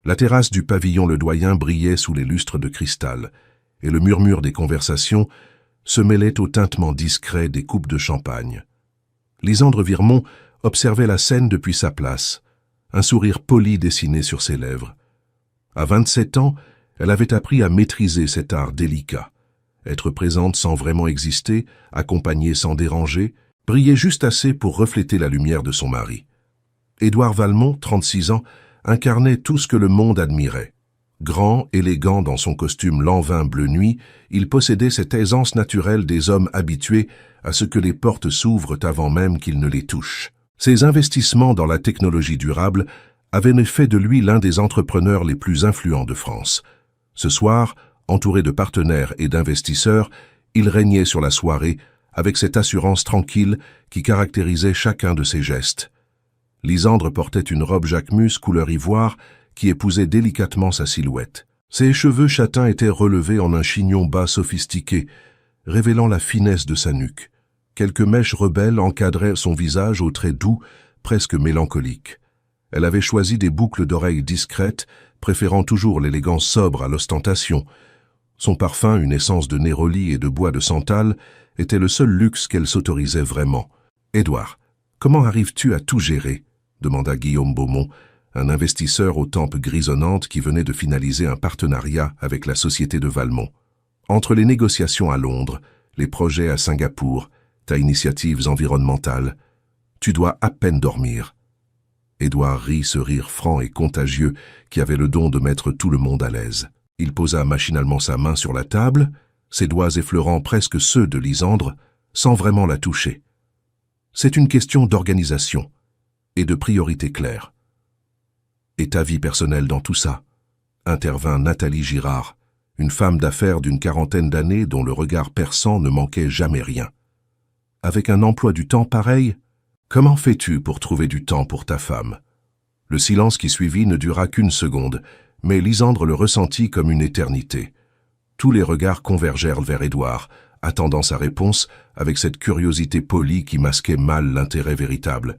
La terrasse du pavillon Le Doyen brillait sous les lustres de cristal, et le murmure des conversations se mêlait au tintement discret des coupes de champagne. Lysandre Virmont observait la scène depuis sa place, un sourire poli dessiné sur ses lèvres. À 27 ans, elle avait appris à maîtriser cet art délicat. Être présente sans vraiment exister, accompagnée sans déranger, briller juste assez pour refléter la lumière de son mari. Édouard Valmont, 36 ans, incarnait tout ce que le monde admirait. Grand, élégant dans son costume lanvin bleu nuit, il possédait cette aisance naturelle des hommes habitués à ce que les portes s'ouvrent avant même qu'ils ne les touchent. Ses investissements dans la technologie durable avaient fait de lui l'un des entrepreneurs les plus influents de France. Ce soir, entouré de partenaires et d'investisseurs, il régnait sur la soirée avec cette assurance tranquille qui caractérisait chacun de ses gestes. Lysandre portait une robe Jacquemus couleur ivoire qui épousait délicatement sa silhouette. Ses cheveux châtains étaient relevés en un chignon bas sophistiqué, révélant la finesse de sa nuque. Quelques mèches rebelles encadraient son visage aux traits doux, presque mélancoliques. Elle avait choisi des boucles d'oreilles discrètes, préférant toujours l'élégance sobre à l'ostentation. Son parfum, une essence de néroli et de bois de santal, était le seul luxe qu'elle s'autorisait vraiment. « Édouard, comment arrives-tu à tout gérer ?» demanda Guillaume Beaumont, un investisseur aux tempes grisonnantes qui venait de finaliser un partenariat avec la société de Valmont. Entre les négociations à Londres, les projets à Singapour, ta initiatives environnementales, tu dois à peine dormir. Édouard rit ce rire franc et contagieux qui avait le don de mettre tout le monde à l'aise. Il posa machinalement sa main sur la table, ses doigts effleurant presque ceux de Lysandre, sans vraiment la toucher. C'est une question d'organisation et de priorité claire. Et ta vie personnelle dans tout ça, intervint Nathalie Girard, une femme d'affaires d'une quarantaine d'années dont le regard perçant ne manquait jamais rien. Avec un emploi du temps pareil, comment fais-tu pour trouver du temps pour ta femme? Le silence qui suivit ne dura qu'une seconde, mais Lysandre le ressentit comme une éternité. Tous les regards convergèrent vers Édouard, attendant sa réponse avec cette curiosité polie qui masquait mal l'intérêt véritable.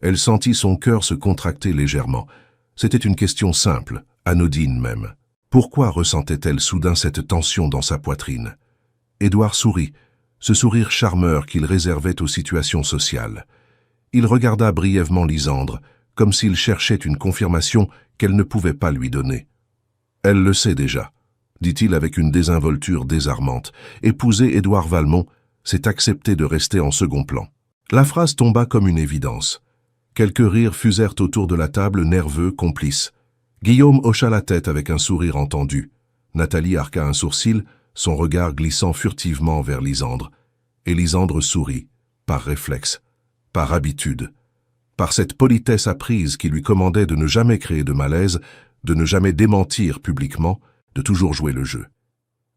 Elle sentit son cœur se contracter légèrement. C'était une question simple, anodine même. Pourquoi ressentait-elle soudain cette tension dans sa poitrine? Édouard sourit, ce sourire charmeur qu'il réservait aux situations sociales. Il regarda brièvement Lysandre, comme s'il cherchait une confirmation qu'elle ne pouvait pas lui donner. « Elle le sait déjà », dit-il avec une désinvolture désarmante. « Épouser Édouard Valmont, c'est accepter de rester en second plan. » La phrase tomba comme une évidence. Quelques rires fusèrent autour de la table, nerveux, complices. Guillaume hocha la tête avec un sourire entendu. Nathalie arqua un sourcil, son regard glissant furtivement vers Lysandre. Et Lysandre sourit, par réflexe, par habitude, par cette politesse apprise qui lui commandait de ne jamais créer de malaise, de ne jamais démentir publiquement, de toujours jouer le jeu.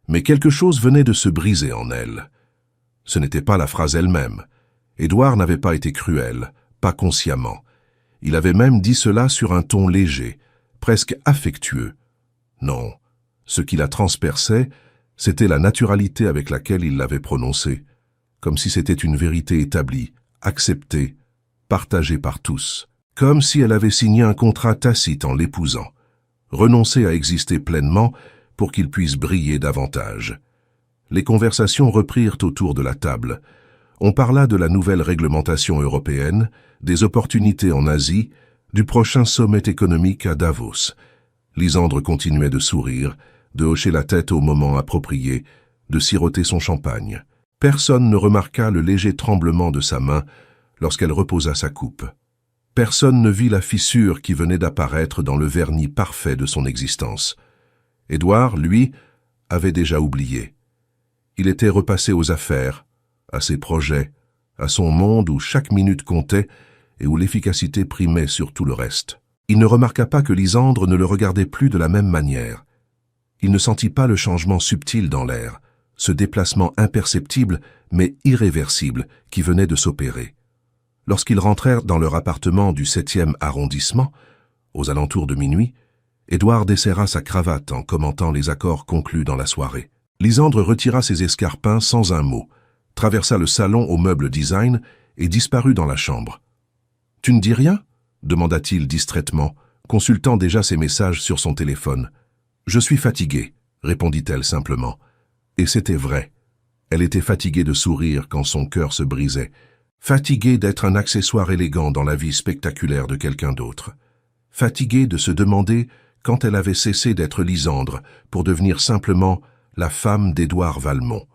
Mais quelque chose venait de se briser en elle. Ce n'était pas la phrase elle-même. Édouard n'avait pas été cruel, pas consciemment. Il avait même dit cela sur un ton léger, presque affectueux. Non, ce qui la transperçait, c'était la naturalité avec laquelle il l'avait prononcée, comme si c'était une vérité établie, acceptée, partagée par tous, comme si elle avait signé un contrat tacite en l'épousant, renoncer à exister pleinement pour qu'il puisse briller davantage. Les conversations reprirent autour de la table. On parla de la nouvelle réglementation européenne, des opportunités en Asie, du prochain sommet économique à Davos. Lysandre continuait de sourire, de hocher la tête au moment approprié, de siroter son champagne. Personne ne remarqua le léger tremblement de sa main lorsqu'elle reposa sa coupe. Personne ne vit la fissure qui venait d'apparaître dans le vernis parfait de son existence. Édouard, lui, avait déjà oublié. Il était repassé aux affaires, à ses projets, à son monde où chaque minute comptait et où l'efficacité primait sur tout le reste. Il ne remarqua pas que Lysandre ne le regardait plus de la même manière. Il ne sentit pas le changement subtil dans l'air, ce déplacement imperceptible mais irréversible qui venait de s'opérer. Lorsqu'ils rentrèrent dans leur appartement du 7e arrondissement, aux alentours de minuit, Édouard desserra sa cravate en commentant les accords conclus dans la soirée. Lysandre retira ses escarpins sans un mot, traversa le salon au meuble design et disparut dans la chambre. « Tu ne dis rien ?» demanda-t-il distraitement, consultant déjà ses messages sur son téléphone. « Je suis fatiguée », répondit-elle simplement. Et c'était vrai. Elle était fatiguée de sourire quand son cœur se brisait, fatiguée d'être un accessoire élégant dans la vie spectaculaire de quelqu'un d'autre, fatiguée de se demander quand elle avait cessé d'être Lisandre pour devenir simplement la femme d'Édouard Valmont.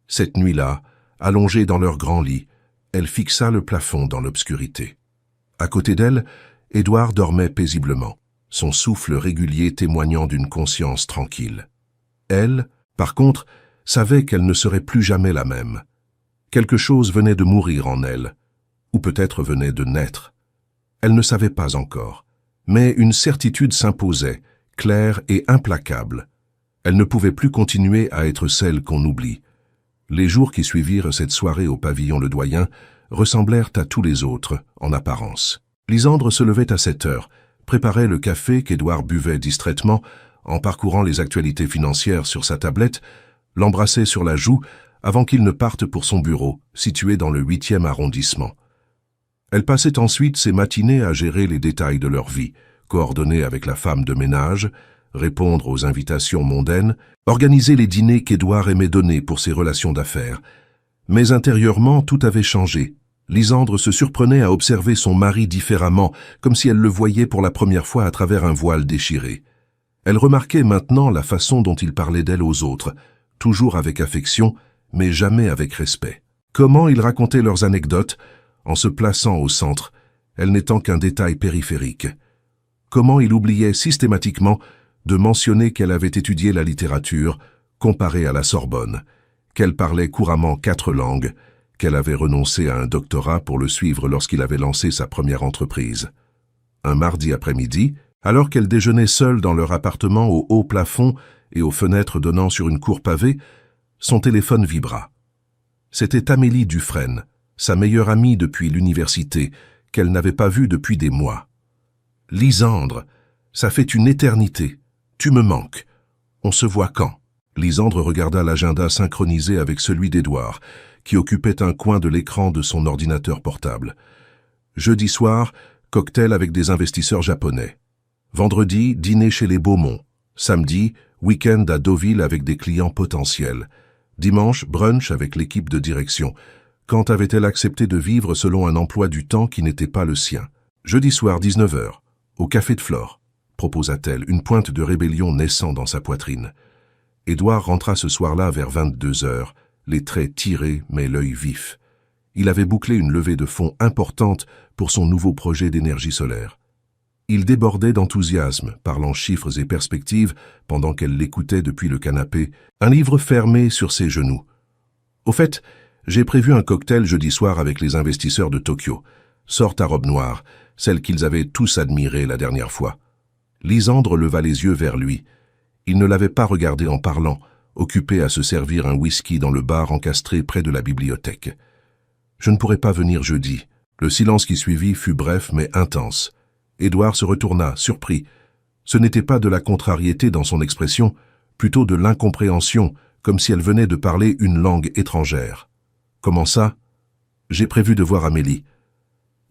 Cette nuit-là, allongée dans leur grand lit, elle fixa le plafond dans l'obscurité. À côté d'elle, Édouard dormait paisiblement, son souffle régulier témoignant d'une conscience tranquille. Elle, par contre, savait qu'elle ne serait plus jamais la même. Quelque chose venait de mourir en elle, ou peut-être venait de naître. Elle ne savait pas encore, mais une certitude s'imposait, claire et implacable. Elle ne pouvait plus continuer à être celle qu'on oublie. Les jours qui suivirent cette soirée au pavillon Le Doyen ressemblèrent à tous les autres, en apparence. Lisandre se levait à 7 heures, préparait le café qu'Édouard buvait distraitement, en parcourant les actualités financières sur sa tablette, l'embrassait sur la joue avant qu'il ne parte pour son bureau, situé dans le 8e arrondissement. Elle passait ensuite ses matinées à gérer les détails de leur vie, coordonner avec la femme de ménage, répondre aux invitations mondaines, organiser les dîners qu'Édouard aimait donner pour ses relations d'affaires. Mais intérieurement, tout avait changé. Lisandre se surprenait à observer son mari différemment, comme si elle le voyait pour la première fois à travers un voile déchiré. Elle remarquait maintenant la façon dont il parlait d'elle aux autres, toujours avec affection, mais jamais avec respect. Comment ils racontaient leurs anecdotes, en se plaçant au centre, elle n'étant qu'un détail périphérique. Comment il oubliait systématiquement de mentionner qu'elle avait étudié la littérature, comparée à la Sorbonne, qu'elle parlait couramment 4 langues, qu'elle avait renoncé à un doctorat pour le suivre lorsqu'il avait lancé sa première entreprise. Un mardi après-midi, alors qu'elle déjeunait seule dans leur appartement au haut plafond et aux fenêtres donnant sur une cour pavée, son téléphone vibra. C'était Amélie Dufresne, sa meilleure amie depuis l'université, qu'elle n'avait pas vue depuis des mois. « Lisandre, ça fait une éternité. Tu me manques. On se voit quand ?» Lisandre regarda l'agenda synchronisé avec celui d'Édouard, qui occupait un coin de l'écran de son ordinateur portable. Jeudi soir, cocktail avec des investisseurs japonais. Vendredi, dîner chez les Beaumont. Samedi, week-end à Deauville avec des clients potentiels. Dimanche, brunch avec l'équipe de direction. Quand avait-elle accepté de vivre selon un emploi du temps qui n'était pas le sien? Jeudi soir, 19 h, au Café de Flore, proposa-t-elle, une pointe de rébellion naissant dans sa poitrine. Édouard rentra ce soir-là vers 22 h, les traits tirés mais l'œil vif. Il avait bouclé une levée de fonds importante pour son nouveau projet d'énergie solaire. Il débordait d'enthousiasme, parlant chiffres et perspectives pendant qu'elle l'écoutait depuis le canapé, un livre fermé sur ses genoux. « Au fait, j'ai prévu un cocktail jeudi soir avec les investisseurs de Tokyo. Sorte à robe noire, celle qu'ils avaient tous admirée la dernière fois. » Lisandre leva les yeux vers lui. Il ne l'avait pas regardé en parlant, occupé à se servir un whisky dans le bar encastré près de la bibliothèque. « Je ne pourrai pas venir jeudi. » Le silence qui suivit fut bref mais intense. Édouard se retourna, surpris. Ce n'était pas de la contrariété dans son expression, plutôt de l'incompréhension, comme si elle venait de parler une langue étrangère. « Comment ça ?»« J'ai prévu de voir Amélie. »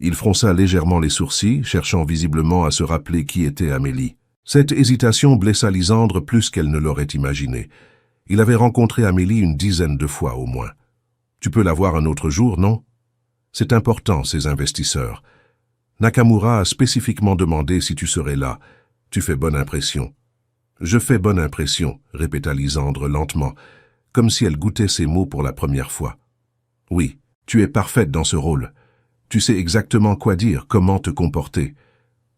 Il fronça légèrement les sourcils, cherchant visiblement à se rappeler qui était Amélie. Cette hésitation blessa Lisandre plus qu'elle ne l'aurait imaginé. Il avait rencontré Amélie une dizaine de fois au moins. « Tu peux la voir un autre jour, non ?» C'est important, ces investisseurs. Nakamura a spécifiquement demandé si tu serais là. Tu fais bonne impression. Je fais bonne impression, répéta Lisandre lentement, comme si elle goûtait ses mots pour la première fois. Oui, tu es parfaite dans ce rôle. Tu sais exactement quoi dire, comment te comporter.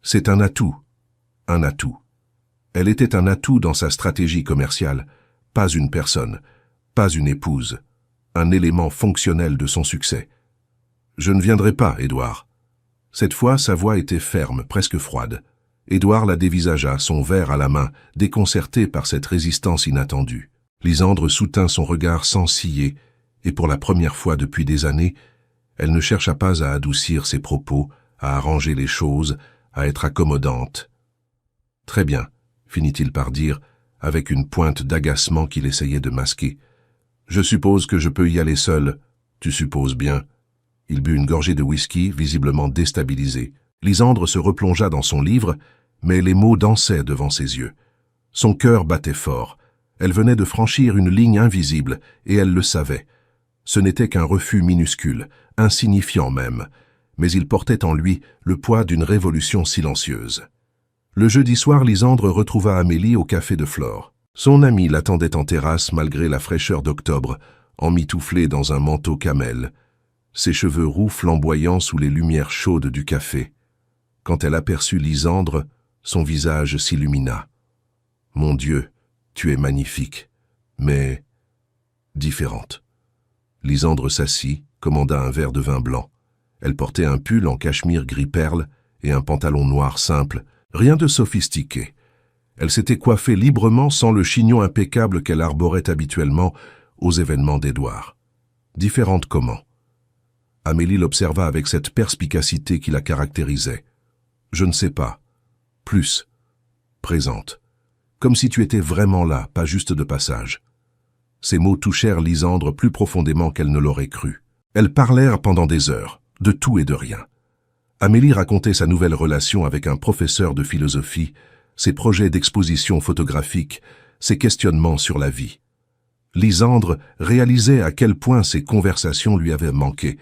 C'est un atout. Un atout. Elle était un atout dans sa stratégie commerciale, pas une personne, pas une épouse, un élément fonctionnel de son succès. Je ne viendrai pas, Édouard. Cette fois, sa voix était ferme, presque froide. Édouard la dévisagea, son verre à la main, déconcerté par cette résistance inattendue. Lisandre soutint son regard sans ciller, et pour la première fois depuis des années, elle ne chercha pas à adoucir ses propos, à arranger les choses, à être accommodante. « Très bien », finit-il par dire, avec une pointe d'agacement qu'il essayait de masquer. « Je suppose que je peux y aller seul. Tu supposes bien. » Il but une gorgée de whisky, visiblement déstabilisé. Lisandre se replongea dans son livre, mais les mots dansaient devant ses yeux. Son cœur battait fort. Elle venait de franchir une ligne invisible, et elle le savait. Ce n'était qu'un refus minuscule, insignifiant même, mais il portait en lui le poids d'une révolution silencieuse. Le jeudi soir, Lysandre retrouva Amélie au café de Flore. Son amie l'attendait en terrasse malgré la fraîcheur d'octobre, emmitouflée dans un manteau camel, ses cheveux roux flamboyants sous les lumières chaudes du café. Quand elle aperçut Lysandre, son visage s'illumina. « Mon Dieu, tu es magnifique, mais différente. » Lysandre s'assit, commanda un verre de vin blanc. Elle portait un pull en cachemire gris perle et un pantalon noir simple, rien de sophistiqué. Elle s'était coiffée librement sans le chignon impeccable qu'elle arborait habituellement aux événements d'Édouard. Différente comment? Amélie l'observa avec cette perspicacité qui la caractérisait. Je ne sais pas. Plus. Présente. Comme si tu étais vraiment là, pas juste de passage. Ces mots touchèrent Lysandre plus profondément qu'elle ne l'aurait cru. Elles parlèrent pendant des heures, de tout et de rien. Amélie racontait sa nouvelle relation avec un professeur de philosophie, ses projets d'exposition photographique, ses questionnements sur la vie. Lysandre réalisait à quel point ces conversations lui avaient manqué,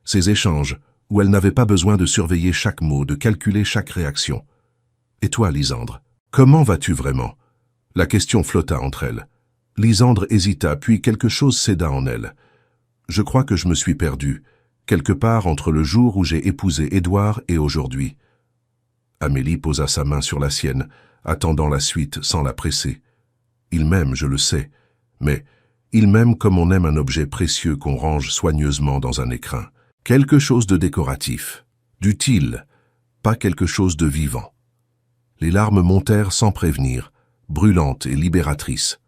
ces échanges où elle n'avait pas besoin de surveiller chaque mot, de calculer chaque réaction. « Et toi, Lysandre, comment vas-tu vraiment ?» La question flotta entre elles. Lysandre hésita, puis quelque chose céda en elle. « Je crois que je me suis perdu, quelque part entre le jour où j'ai épousé Édouard et aujourd'hui. » Amélie posa sa main sur la sienne, attendant la suite sans la presser. « Il m'aime, je le sais, mais il m'aime comme on aime un objet précieux qu'on range soigneusement dans un écrin. Quelque chose de décoratif, d'utile, pas quelque chose de vivant. » Les larmes montèrent sans prévenir, brûlantes et libératrices.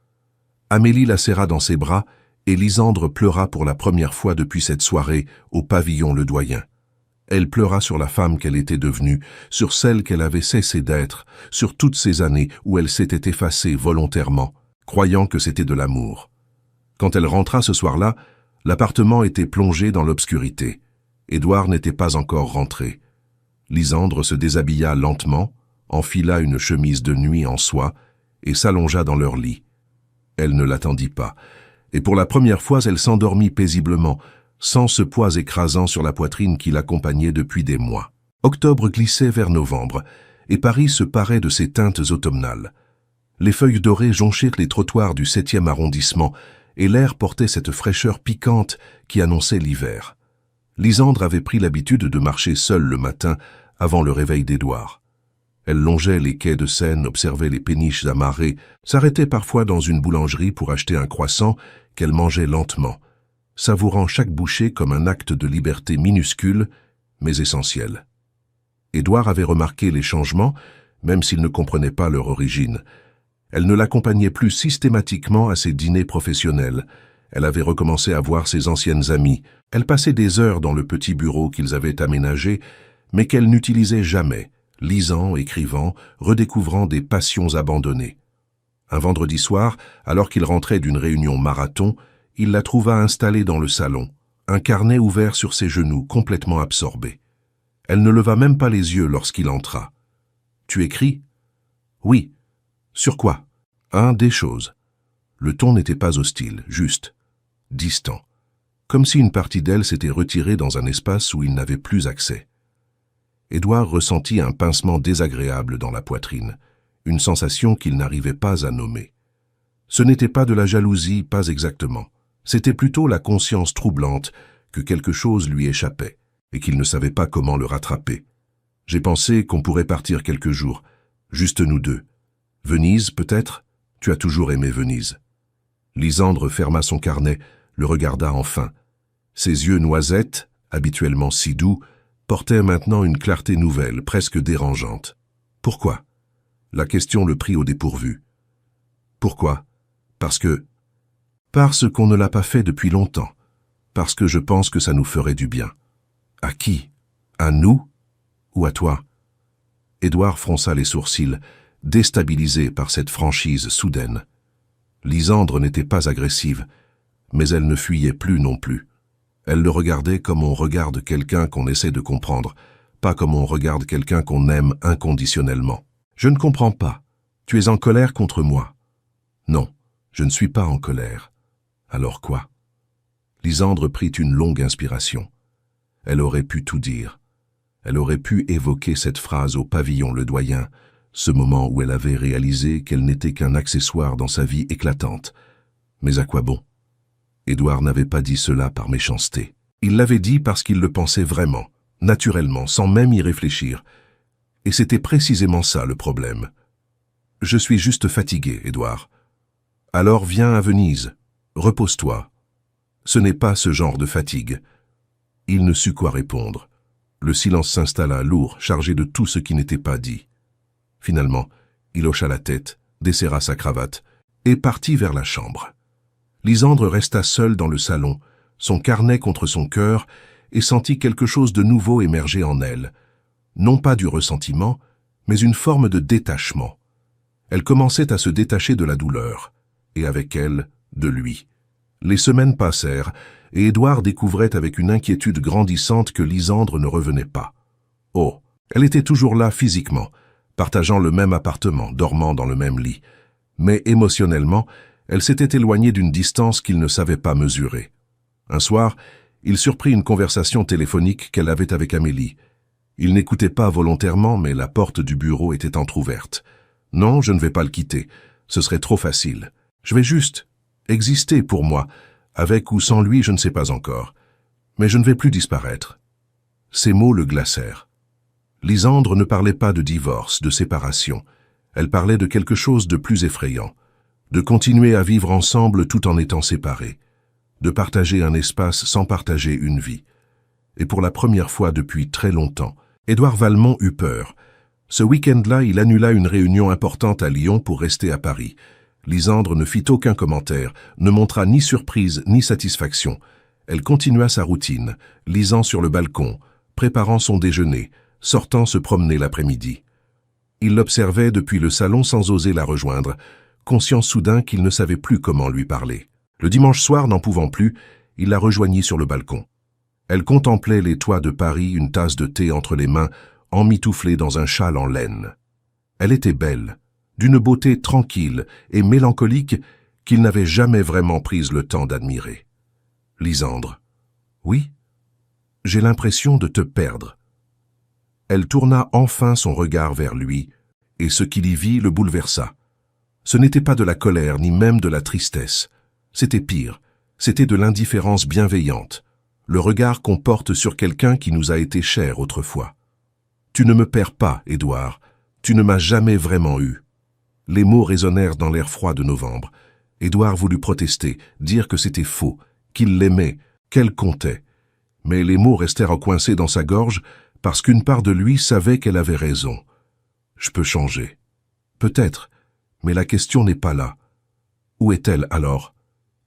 Amélie la serra dans ses bras et Lysandre pleura pour la première fois depuis cette soirée au pavillon Le Doyen. Elle pleura sur la femme qu'elle était devenue, sur celle qu'elle avait cessé d'être, sur toutes ces années où elle s'était effacée volontairement, croyant que c'était de l'amour. Quand elle rentra ce soir-là, l'appartement était plongé dans l'obscurité. Édouard n'était pas encore rentré. Lysandre se déshabilla lentement, enfila une chemise de nuit en soie et s'allongea dans leur lit. Elle ne l'attendit pas, et pour la première fois elle s'endormit paisiblement, sans ce poids écrasant sur la poitrine qui l'accompagnait depuis des mois. Octobre glissait vers novembre, et Paris se parait de ses teintes automnales. Les feuilles dorées jonchaient les trottoirs du 7e arrondissement, et l'air portait cette fraîcheur piquante qui annonçait l'hiver. Lysandre avait pris l'habitude de marcher seule le matin avant le réveil d'Édouard. Elle longeait les quais de Seine, observait les péniches amarrées, s'arrêtait parfois dans une boulangerie pour acheter un croissant qu'elle mangeait lentement, savourant chaque bouchée comme un acte de liberté minuscule, mais essentiel. Édouard avait remarqué les changements, même s'il ne comprenait pas leur origine. Elle ne l'accompagnait plus systématiquement à ses dîners professionnels. Elle avait recommencé à voir ses anciennes amies. Elle passait des heures dans le petit bureau qu'ils avaient aménagé, mais qu'elle n'utilisait jamais, lisant, écrivant, redécouvrant des passions abandonnées. Un vendredi soir, alors qu'il rentrait d'une réunion marathon, il la trouva installée dans le salon, un carnet ouvert sur ses genoux, complètement absorbée. Elle ne leva même pas les yeux lorsqu'il entra. « Tu écris ?»« Oui. »« Sur quoi ?»« Des choses. » Le ton n'était pas hostile, juste, distant, comme si une partie d'elle s'était retirée dans un espace où il n'avait plus accès. Édouard ressentit un pincement désagréable dans la poitrine, une sensation qu'il n'arrivait pas à nommer. Ce n'était pas de la jalousie, pas exactement. C'était plutôt la conscience troublante que quelque chose lui échappait et qu'il ne savait pas comment le rattraper. « J'ai pensé qu'on pourrait partir quelques jours, juste nous deux. Venise, peut-être? Tu as toujours aimé Venise. » Lysandre ferma son carnet, le regarda enfin. Ses yeux noisettes, habituellement si doux, portaient maintenant une clarté nouvelle, presque dérangeante. « Pourquoi ?» La question le prit au dépourvu. « Pourquoi ? Parce que... » Parce qu'on ne l'a pas fait depuis longtemps. Parce que je pense que ça nous ferait du bien. À qui? À nous? Ou à toi? Édouard fronça les sourcils, déstabilisé par cette franchise soudaine. Lysandre n'était pas agressive, mais elle ne fuyait plus non plus. Elle le regardait comme on regarde quelqu'un qu'on essaie de comprendre, pas comme on regarde quelqu'un qu'on aime inconditionnellement. Je ne comprends pas. Tu es en colère contre moi. Non, je ne suis pas en colère. Alors quoi? Lysandre prit une longue inspiration. Elle aurait pu tout dire. Elle aurait pu évoquer cette phrase au pavillon Ledoyen, ce moment où elle avait réalisé qu'elle n'était qu'un accessoire dans sa vie éclatante. Mais à quoi bon? Édouard n'avait pas dit cela par méchanceté. Il l'avait dit parce qu'il le pensait vraiment, naturellement, sans même y réfléchir. Et c'était précisément ça le problème. « Je suis juste fatigué, Édouard. »« Alors viens à Venise. Repose-toi. » Ce n'est pas ce genre de fatigue. Il ne sut quoi répondre. Le silence s'installa lourd, chargé de tout ce qui n'était pas dit. Finalement, il hocha la tête, desserra sa cravate et partit vers la chambre. Lysandre resta seul dans le salon, son carnet contre son cœur, et sentit quelque chose de nouveau émerger en elle. Non pas du ressentiment, mais une forme de détachement. Elle commençait à se détacher de la douleur, et avec elle, de lui. Les semaines passèrent, et Édouard découvrait avec une inquiétude grandissante que Lysandre ne revenait pas. Oh, elle était toujours là physiquement, partageant le même appartement, dormant dans le même lit. Mais émotionnellement, elle s'était éloignée d'une distance qu'il ne savait pas mesurer. Un soir, il surprit une conversation téléphonique qu'elle avait avec Amélie. Il n'écoutait pas volontairement, mais la porte du bureau était entr'ouverte. « Non, je ne vais pas le quitter. Ce serait trop facile. Je vais juste exister pour moi. Avec ou sans lui, je ne sais pas encore. Mais je ne vais plus disparaître. » Ces mots le glacèrent. Lysandre ne parlait pas de divorce, de séparation. Elle parlait de quelque chose de plus effrayant. De continuer à vivre ensemble tout en étant séparés. De partager un espace sans partager une vie. Et pour la première fois depuis très longtemps, Édouard Valmont eut peur. Ce week-end-là, il annula une réunion importante à Lyon pour rester à Paris. Lysandre ne fit aucun commentaire, ne montra ni surprise ni satisfaction. Elle continua sa routine, lisant sur le balcon, préparant son déjeuner, sortant se promener l'après-midi. Il l'observait depuis le salon sans oser la rejoindre, conscient soudain qu'il ne savait plus comment lui parler. Le dimanche soir, n'en pouvant plus, il la rejoignit sur le balcon. Elle contemplait les toits de Paris, une tasse de thé entre les mains, emmitouflée dans un châle en laine. Elle était belle, d'une beauté tranquille et mélancolique qu'il n'avait jamais vraiment prise le temps d'admirer. « Lysandre. »« Oui. J'ai l'impression de te perdre. » Elle tourna enfin son regard vers lui, et ce qu'il y vit le bouleversa. Ce n'était pas de la colère, ni même de la tristesse. C'était pire, c'était de l'indifférence bienveillante, le regard qu'on porte sur quelqu'un qui nous a été cher autrefois. « Tu ne me perds pas, Édouard, tu ne m'as jamais vraiment eu. » Les mots résonnèrent dans l'air froid de novembre. Édouard voulut protester, dire que c'était faux, qu'il l'aimait, qu'elle comptait. Mais les mots restèrent coincés dans sa gorge parce qu'une part de lui savait qu'elle avait raison. « Je peux changer. » Peut-être, mais la question n'est pas là. Où est-elle alors?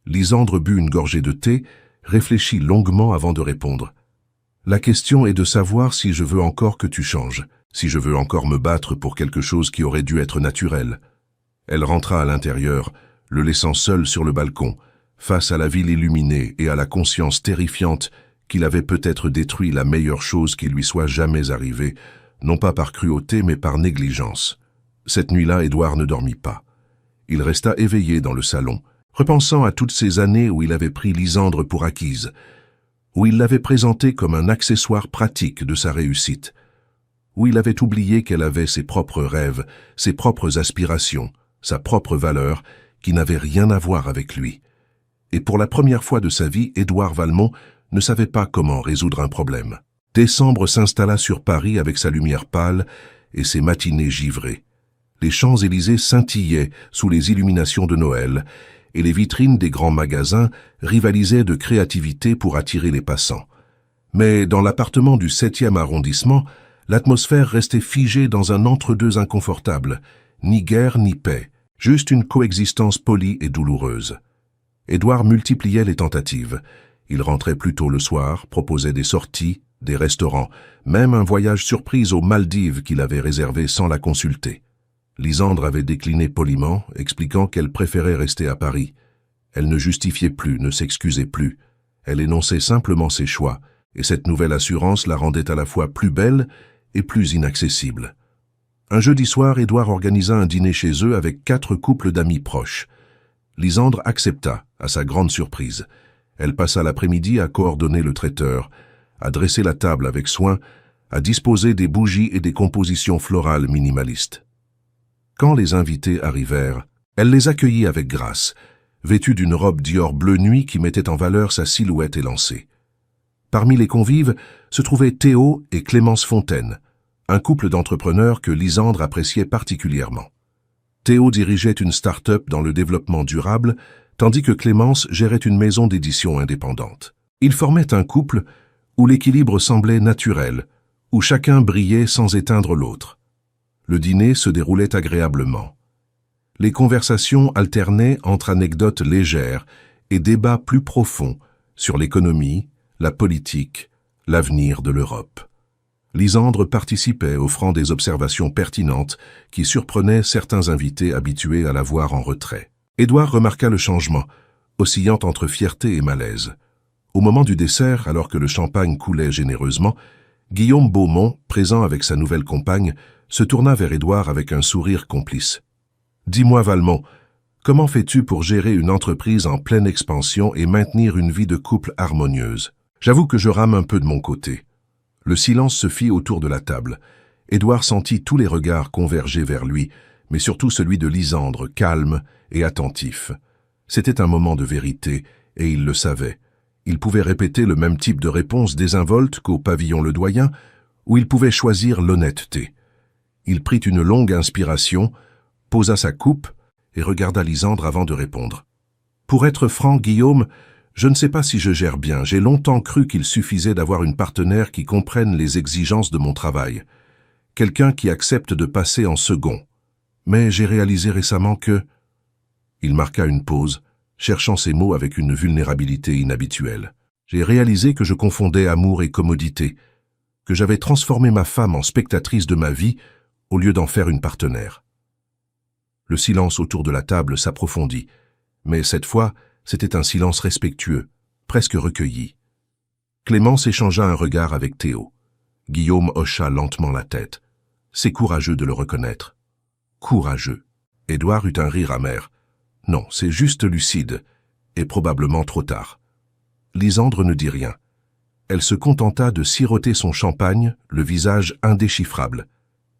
Lysandre but une gorgée de thé, réfléchit longuement avant de répondre. « La question est de savoir si je veux encore que tu changes, si je veux encore me battre pour quelque chose qui aurait dû être naturel. » Elle rentra à l'intérieur, le laissant seul sur le balcon, face à la ville illuminée et à la conscience terrifiante qu'il avait peut-être détruit la meilleure chose qui lui soit jamais arrivée, non pas par cruauté mais par négligence. Cette nuit-là, Édouard ne dormit pas. Il resta éveillé dans le salon, repensant à toutes ces années où il avait pris Lysandre pour acquise, où il l'avait présentée comme un accessoire pratique de sa réussite, où il avait oublié qu'elle avait ses propres rêves, ses propres aspirations, sa propre valeur, qui n'avait rien à voir avec lui. Et pour la première fois de sa vie, Édouard Valmont ne savait pas comment résoudre un problème. Décembre s'installa sur Paris avec sa lumière pâle et ses matinées givrées. Les Champs-Élysées scintillaient sous les illuminations de Noël, et les vitrines des grands magasins rivalisaient de créativité pour attirer les passants. Mais dans l'appartement du 7e arrondissement, l'atmosphère restait figée dans un entre-deux inconfortable, ni guerre ni paix, juste une coexistence polie et douloureuse. Édouard multipliait les tentatives. Il rentrait plus tôt le soir, proposait des sorties, des restaurants, même un voyage surprise aux Maldives qu'il avait réservé sans la consulter. Lysandre avait décliné poliment, expliquant qu'elle préférait rester à Paris. Elle ne justifiait plus, ne s'excusait plus. Elle énonçait simplement ses choix, et cette nouvelle assurance la rendait à la fois plus belle et plus inaccessible. Un jeudi soir, Édouard organisa un dîner chez eux avec 4 couples d'amis proches. Lysandre accepta, à sa grande surprise. Elle passa l'après-midi à coordonner le traiteur, à dresser la table avec soin, à disposer des bougies et des compositions florales minimalistes. Quand les invités arrivèrent, elle les accueillit avec grâce, vêtue d'une robe Dior bleu nuit qui mettait en valeur sa silhouette élancée. Parmi les convives se trouvaient Théo et Clémence Fontaine, un couple d'entrepreneurs que Lysandre appréciait particulièrement. Théo dirigeait une start-up dans le développement durable, tandis que Clémence gérait une maison d'édition indépendante. Ils formaient un couple où l'équilibre semblait naturel, où chacun brillait sans éteindre l'autre. Le dîner se déroulait agréablement. Les conversations alternaient entre anecdotes légères et débats plus profonds sur l'économie, la politique, l'avenir de l'Europe. Lysandre participait, offrant des observations pertinentes qui surprenaient certains invités habitués à la voir en retrait. Édouard remarqua le changement, oscillant entre fierté et malaise. Au moment du dessert, alors que le champagne coulait généreusement, Guillaume Beaumont, présent avec sa nouvelle compagne, se tourna vers Édouard avec un sourire complice. « Dis-moi, Valmont, comment fais-tu pour gérer une entreprise en pleine expansion et maintenir une vie de couple harmonieuse? J'avoue que je rame un peu de mon côté. » Le silence se fit autour de la table. Édouard sentit tous les regards converger vers lui, mais surtout celui de Lysandre, calme et attentif. C'était un moment de vérité, et il le savait. Il pouvait répéter le même type de réponse désinvolte qu'au pavillon Le Doyen, ou il pouvait choisir l'honnêteté. Il prit une longue inspiration, posa sa coupe et regarda Lysandre avant de répondre. « Pour être franc, Guillaume, je ne sais pas si je gère bien. J'ai longtemps cru qu'il suffisait d'avoir une partenaire qui comprenne les exigences de mon travail. Quelqu'un qui accepte de passer en second. Mais j'ai réalisé récemment que... » Il marqua une pause, cherchant ses mots avec une vulnérabilité inhabituelle. « J'ai réalisé que je confondais amour et commodité, que j'avais transformé ma femme en spectatrice de ma vie au lieu d'en faire une partenaire. » Le silence autour de la table s'approfondit, mais cette fois, c'était un silence respectueux, presque recueilli. Clémence échangea un regard avec Théo. Guillaume hocha lentement la tête. C'est courageux de le reconnaître. Courageux. Édouard eut un rire amer. Non, c'est juste lucide, et probablement trop tard. Lysandre ne dit rien. Elle se contenta de siroter son champagne, le visage indéchiffrable.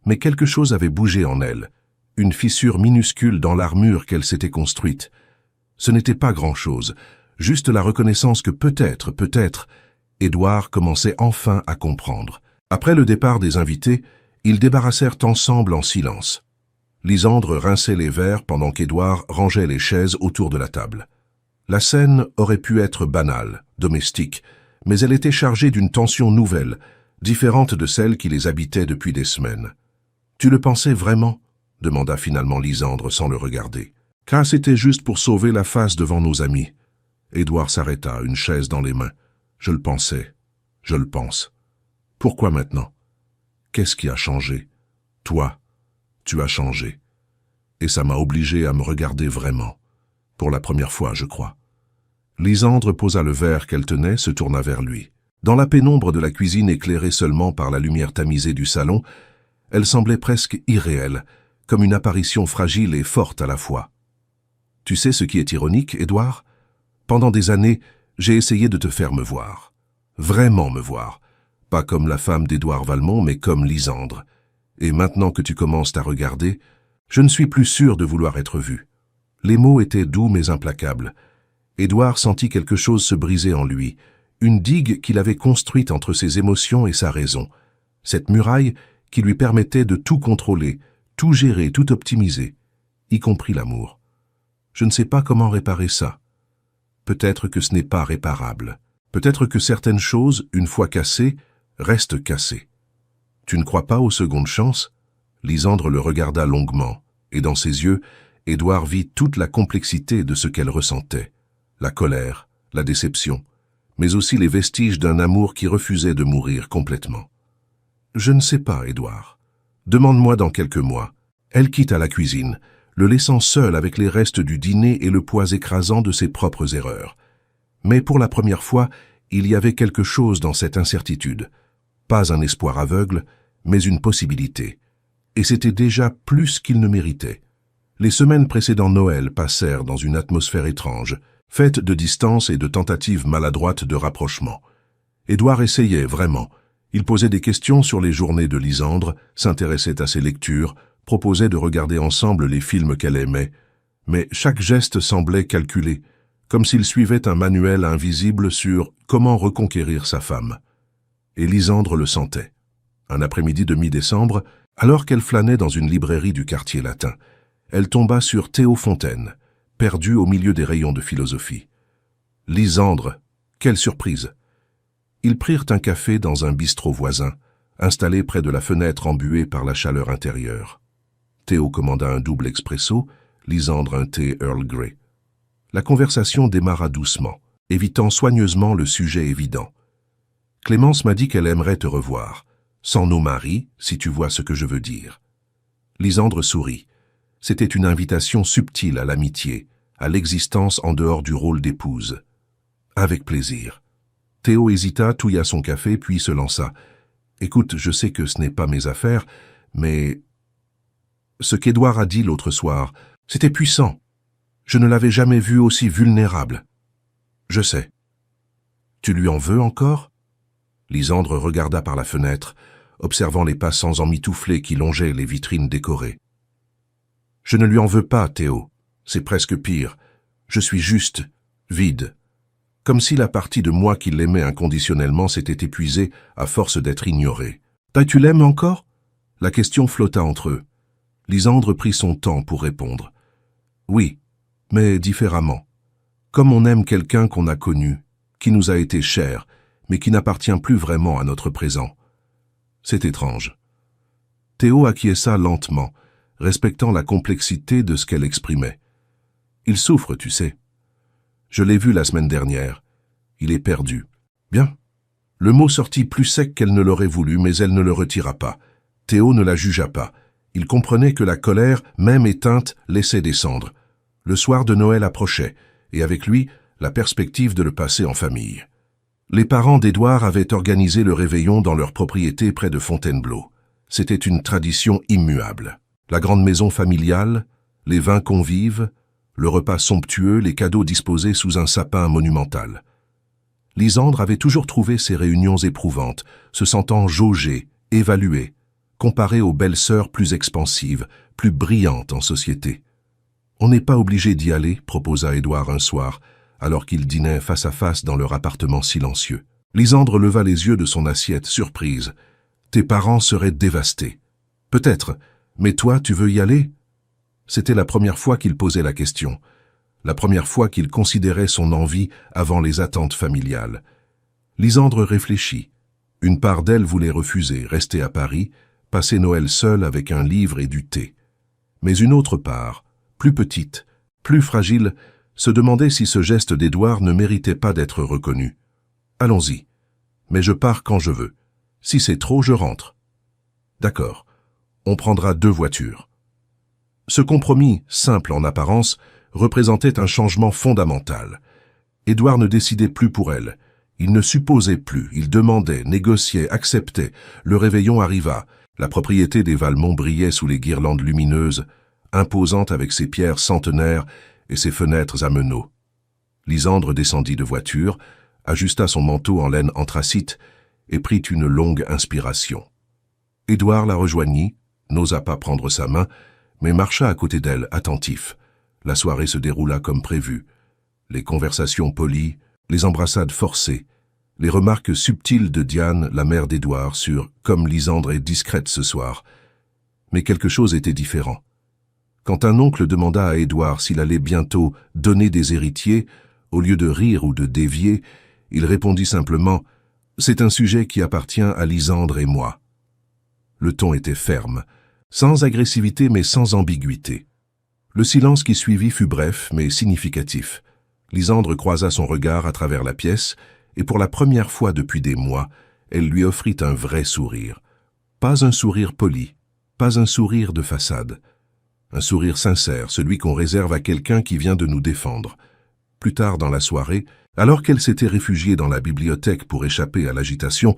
Mais quelque chose avait bougé en elle, une fissure minuscule dans l'armure qu'elle s'était construite. Ce n'était pas grand-chose, juste la reconnaissance que peut-être, Édouard commençait enfin à comprendre. Après le départ des invités, ils débarrassèrent ensemble en silence. Lysandre rinçait les verres pendant qu'Édouard rangeait les chaises autour de la table. La scène aurait pu être banale, domestique, mais elle était chargée d'une tension nouvelle, différente de celle qui les habitait depuis des semaines. « Tu le pensais vraiment ?» demanda finalement Lysandre sans le regarder. « Car c'était juste pour sauver la face devant nos amis. » Édouard s'arrêta, une chaise dans les mains. « Je le pensais. Je le pense. Pourquoi maintenant? Qu'est-ce qui a changé? Toi, tu as changé. Et ça m'a obligé à me regarder vraiment. Pour la première fois, je crois. » Lysandre posa le verre qu'elle tenait, se tourna vers lui. Dans la pénombre de la cuisine éclairée seulement par la lumière tamisée du salon, elle semblait presque irréelle, comme une apparition fragile et forte à la fois. « Tu sais ce qui est ironique, Édouard? Pendant des années, j'ai essayé de te faire me voir. Vraiment me voir. Pas comme la femme d'Édouard Valmont, mais comme Lysandre. Et maintenant que tu commences à regarder, je ne suis plus sûr de vouloir être vu. » Les mots étaient doux mais implacables. Édouard sentit quelque chose se briser en lui, une digue qu'il avait construite entre ses émotions et sa raison. Cette muraille qui lui permettait de tout contrôler, tout gérer, tout optimiser, y compris l'amour. Je ne sais pas comment réparer ça. Peut-être que ce n'est pas réparable. Peut-être que certaines choses, une fois cassées, restent cassées. Tu ne crois pas aux secondes chances? Lysandre le regarda longuement, et dans ses yeux, Édouard vit toute la complexité de ce qu'elle ressentait. La colère, la déception, mais aussi les vestiges d'un amour qui refusait de mourir complètement. « Je ne sais pas, Édouard. Demande-moi dans quelques mois. » Elle quitta la cuisine, le laissant seul avec les restes du dîner et le poids écrasant de ses propres erreurs. Mais pour la première fois, il y avait quelque chose dans cette incertitude. Pas un espoir aveugle, mais une possibilité. et c'était déjà plus qu'il ne méritait. Les semaines précédant Noël passèrent dans une atmosphère étrange, faite de distance et de tentatives maladroites de rapprochement. Édouard essayait vraiment. Il posait des questions sur les journées de Lisandre, s'intéressait à ses lectures, proposait de regarder ensemble les films qu'elle aimait, mais chaque geste semblait calculé, comme s'il suivait un manuel invisible sur comment reconquérir sa femme. Et Lisandre le sentait. Un après-midi de mi-décembre, alors qu'elle flânait dans une librairie du quartier latin, elle tomba sur Théo Fontaine, perdu au milieu des rayons de philosophie. Lisandre, quelle surprise! Ils prirent un café dans un bistrot voisin, installé près de la fenêtre embuée par la chaleur intérieure. Théo commanda un double expresso, Lisandre un thé Earl Grey. La conversation démarra doucement, évitant soigneusement le sujet évident. « Clémence m'a dit qu'elle aimerait te revoir, sans nos maris, si tu vois ce que je veux dire. » Lisandre sourit. C'était une invitation subtile à l'amitié, à l'existence en dehors du rôle d'épouse. « Avec plaisir. » Théo hésita, touilla son café, puis se lança. « Écoute, je sais que ce n'est pas mes affaires, mais... ce qu'Édouard a dit l'autre soir, c'était puissant. Je ne l'avais jamais vu aussi vulnérable. Je sais. Tu lui en veux encore ?» Lisandre regarda par la fenêtre, observant les passants emmitouflés qui longeaient les vitrines décorées. « Je ne lui en veux pas, Théo. C'est presque pire. Je suis juste vide. Comme si la partie de moi qui l'aimait inconditionnellement s'était épuisée à force d'être ignorée. « Tu l'aimes encore ?» La question flotta entre eux. Lisandre prit son temps pour répondre. « Oui, mais différemment. Comme on aime quelqu'un qu'on a connu, qui nous a été cher, mais qui n'appartient plus vraiment à notre présent. C'est étrange. » Théo acquiesça lentement, respectant la complexité de ce qu'elle exprimait. « Il souffre, tu sais. Je l'ai vu la semaine dernière. Il est perdu. » Bien. Le mot sortit plus sec qu'elle ne l'aurait voulu, mais elle ne le retira pas. Théo ne la jugea pas. Il comprenait que la colère, même éteinte, laissait descendre. Le soir de Noël approchait, et avec lui, la perspective de le passer en famille. Les parents d'Édouard avaient organisé le réveillon dans leur propriété près de Fontainebleau. C'était une tradition immuable. La grande maison familiale, les vins convives, le repas somptueux, les cadeaux disposés sous un sapin monumental. Lisandre avait toujours trouvé ces réunions éprouvantes, se sentant jaugée, évaluée, comparée aux belles sœurs plus expansives, plus brillantes en société. « On n'est pas obligé d'y aller », proposa Édouard un soir, alors qu'ils dînaient face à face dans leur appartement silencieux. Lisandre leva les yeux de son assiette, surprise. « Tes parents seraient dévastés. »« Peut-être, mais toi, tu veux y aller ?» C'était la première fois qu'il posait la question, la première fois qu'il considérait son envie avant les attentes familiales. Lisandre réfléchit. Une part d'elle voulait refuser, rester à Paris, passer Noël seule avec un livre et du thé. Mais une autre part, plus petite, plus fragile, se demandait si ce geste d'Édouard ne méritait pas d'être reconnu. « Allons-y, mais je pars quand je veux. Si c'est trop, je rentre. »« D'accord, on prendra 2 voitures. » Ce compromis, simple en apparence, représentait un changement fondamental. Édouard ne décidait plus pour elle. Il ne supposait plus, il demandait, négociait, acceptait. Le réveillon arriva. La propriété des Valmont brillait sous les guirlandes lumineuses, imposante avec ses pierres centenaires et ses fenêtres à meneaux. Lisandre descendit de voiture, ajusta son manteau en laine anthracite et prit une longue inspiration. Édouard la rejoignit, n'osa pas prendre sa main, mais marcha à côté d'elle, attentif. La soirée se déroula comme prévu. Les conversations polies, les embrassades forcées, les remarques subtiles de Diane, la mère d'Édouard, sur « comme Lisandre est discrète ce soir ». Mais quelque chose était différent. Quand un oncle demanda à Édouard s'il allait bientôt donner des héritiers, au lieu de rire ou de dévier, il répondit simplement « C'est un sujet qui appartient à Lisandre et moi ». Le ton était ferme, sans agressivité mais sans ambiguïté. Le silence qui suivit fut bref mais significatif. Lisandre croisa son regard à travers la pièce et pour la première fois depuis des mois, elle lui offrit un vrai sourire. Pas un sourire poli, pas un sourire de façade. Un sourire sincère, celui qu'on réserve à quelqu'un qui vient de nous défendre. Plus tard dans la soirée, alors qu'elle s'était réfugiée dans la bibliothèque pour échapper à l'agitation,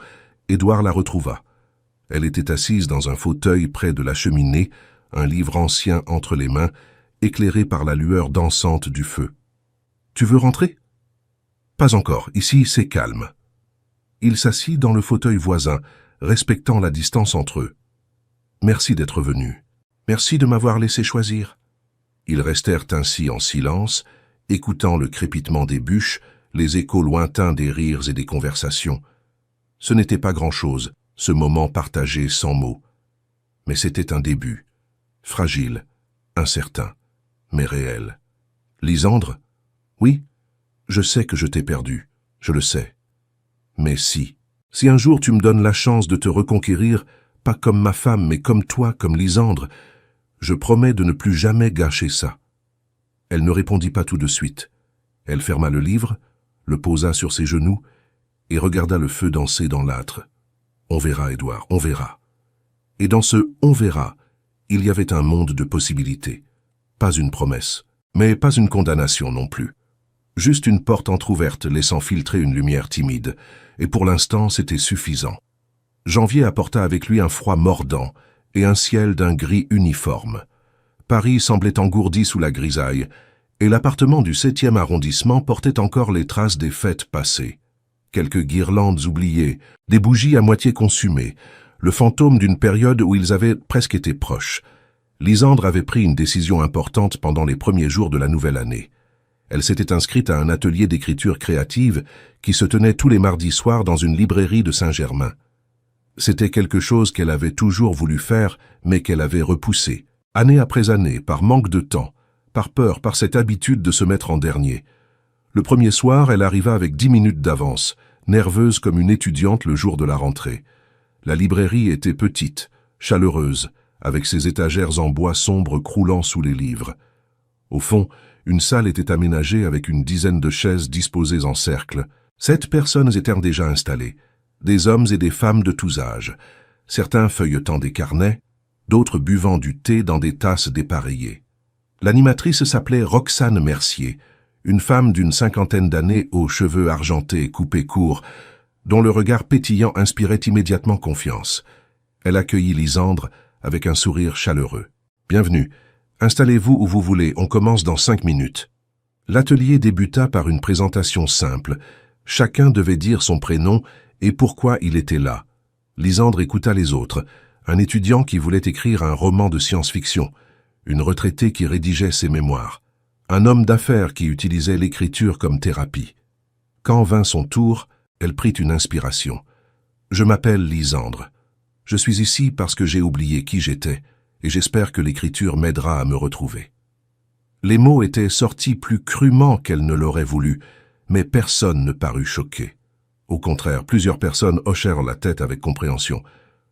Édouard la retrouva. Elle était assise dans un fauteuil près de la cheminée, un livre ancien entre les mains, éclairé par la lueur dansante du feu. « Tu veux rentrer ?»« Pas encore, ici c'est calme. » Il s'assit dans le fauteuil voisin, respectant la distance entre eux. « Merci d'être venu. Merci de m'avoir laissé choisir. » Ils restèrent ainsi en silence, écoutant le crépitement des bûches, les échos lointains des rires et des conversations. Ce n'était pas grand-chose, ce moment partagé sans mots. Mais c'était un début, fragile, incertain, mais réel. « Lysandre ? Oui, je sais que je t'ai perdu, je le sais. Mais si un jour tu me donnes la chance de te reconquérir, pas comme ma femme, mais comme toi, comme Lysandre, je promets de ne plus jamais gâcher ça. » Elle ne répondit pas tout de suite. Elle ferma le livre, le posa sur ses genoux et regarda le feu danser dans l'âtre. « On verra, Édouard, on verra. » Et dans ce « on verra », il y avait un monde de possibilités. Pas une promesse, mais pas une condamnation non plus. Juste une porte entr'ouverte laissant filtrer une lumière timide, et pour l'instant c'était suffisant. Janvier apporta avec lui un froid mordant et un ciel d'un gris uniforme. Paris semblait engourdi sous la grisaille, et l'appartement du 7e arrondissement portait encore les traces des fêtes passées. Quelques guirlandes oubliées, des bougies à moitié consumées, le fantôme d'une période où ils avaient presque été proches. Lysandre avait pris une décision importante pendant les premiers jours de la nouvelle année. Elle s'était inscrite à un atelier d'écriture créative qui se tenait tous les mardis soirs dans une librairie de Saint-Germain. C'était quelque chose qu'elle avait toujours voulu faire, mais qu'elle avait repoussé, année après année, par manque de temps, par peur, par cette habitude de se mettre en dernier. Le premier soir, elle arriva avec 10 minutes d'avance, nerveuse comme une étudiante le jour de la rentrée. La librairie était petite, chaleureuse, avec ses étagères en bois sombre croulant sous les livres. Au fond, une salle était aménagée avec une dizaine de chaises disposées en cercle. 7 personnes étaient déjà installées, des hommes et des femmes de tous âges, certains feuilletant des carnets, d'autres buvant du thé dans des tasses dépareillées. L'animatrice s'appelait Roxane Mercier, une femme d'une 50aine d'années aux cheveux argentés coupés courts, dont le regard pétillant inspirait immédiatement confiance. Elle accueillit Lysandre avec un sourire chaleureux. « Bienvenue. Installez-vous où vous voulez, on commence dans 5 minutes. » L'atelier débuta par une présentation simple. Chacun devait dire son prénom et pourquoi il était là. Lysandre écouta les autres. Un étudiant qui voulait écrire un roman de science-fiction, une retraitée qui rédigeait ses mémoires, un homme d'affaires qui utilisait l'écriture comme thérapie. Quand vint son tour, elle prit une inspiration. « Je m'appelle Lysandre. Je suis ici parce que j'ai oublié qui j'étais, et j'espère que l'écriture m'aidera à me retrouver. » Les mots étaient sortis plus crûment qu'elle ne l'aurait voulu, mais personne ne parut choqué. Au contraire, plusieurs personnes hochèrent la tête avec compréhension.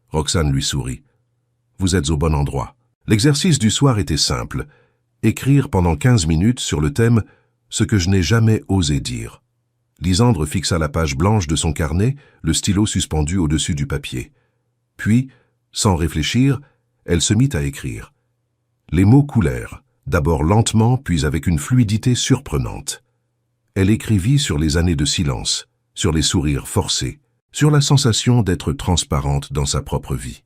Roxane lui sourit. « Vous êtes au bon endroit. » L'exercice du soir était simple. Écrire pendant 15 minutes sur le thème « Ce que je n'ai jamais osé dire ». Lysandre fixa la page blanche de son carnet, le stylo suspendu au-dessus du papier. Puis, sans réfléchir, elle se mit à écrire. Les mots coulèrent, d'abord lentement, puis avec une fluidité surprenante. Elle écrivit sur les années de silence, sur les sourires forcés, sur la sensation d'être transparente dans sa propre vie.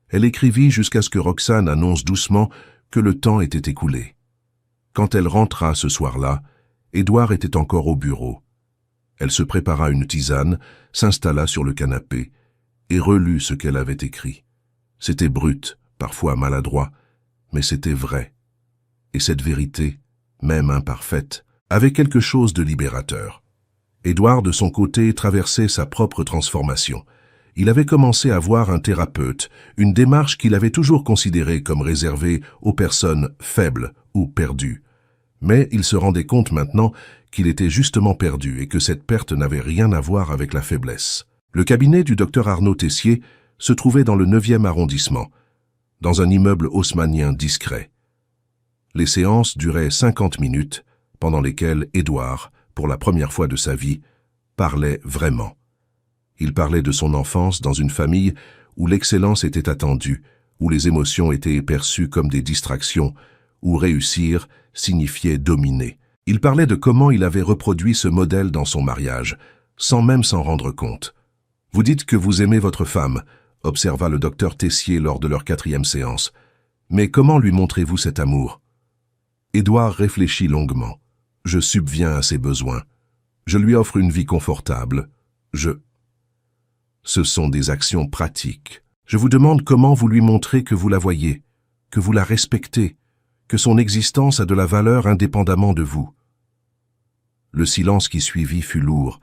Elle écrivit jusqu'à ce que Roxane annonce doucement que le temps était écoulé. Quand elle rentra ce soir-là, Édouard était encore au bureau. Elle se prépara une tisane, s'installa sur le canapé et relut ce qu'elle avait écrit. C'était brut, parfois maladroit, mais c'était vrai. Et cette vérité, même imparfaite, avait quelque chose de libérateur. Édouard, de son côté, traversait sa propre transformation. Il avait commencé à voir un thérapeute, une démarche qu'il avait toujours considérée comme réservée aux personnes faibles ou perdues. Mais il se rendait compte maintenant qu'il était justement perdu et que cette perte n'avait rien à voir avec la faiblesse. Le cabinet du docteur Arnaud Tessier se trouvait dans le 9e arrondissement, dans un immeuble haussmannien discret. Les séances duraient 50 minutes, pendant lesquelles Édouard, pour la première fois de sa vie, parlait vraiment. Il parlait de son enfance dans une famille où l'excellence était attendue, où les émotions étaient perçues comme des distractions, où réussir signifiait dominer. Il parlait de comment il avait reproduit ce modèle dans son mariage, sans même s'en rendre compte. « Vous dites que vous aimez votre femme. observa le docteur Tessier lors de leur 4e séance. Mais comment lui montrez-vous cet amour? Édouard réfléchit longuement. Je subviens à ses besoins. Je lui offre une vie confortable. Ce sont des actions pratiques. Je vous demande comment vous lui montrez que vous la voyez, que vous la respectez, que son existence a de la valeur indépendamment de vous. Le silence qui suivit fut lourd.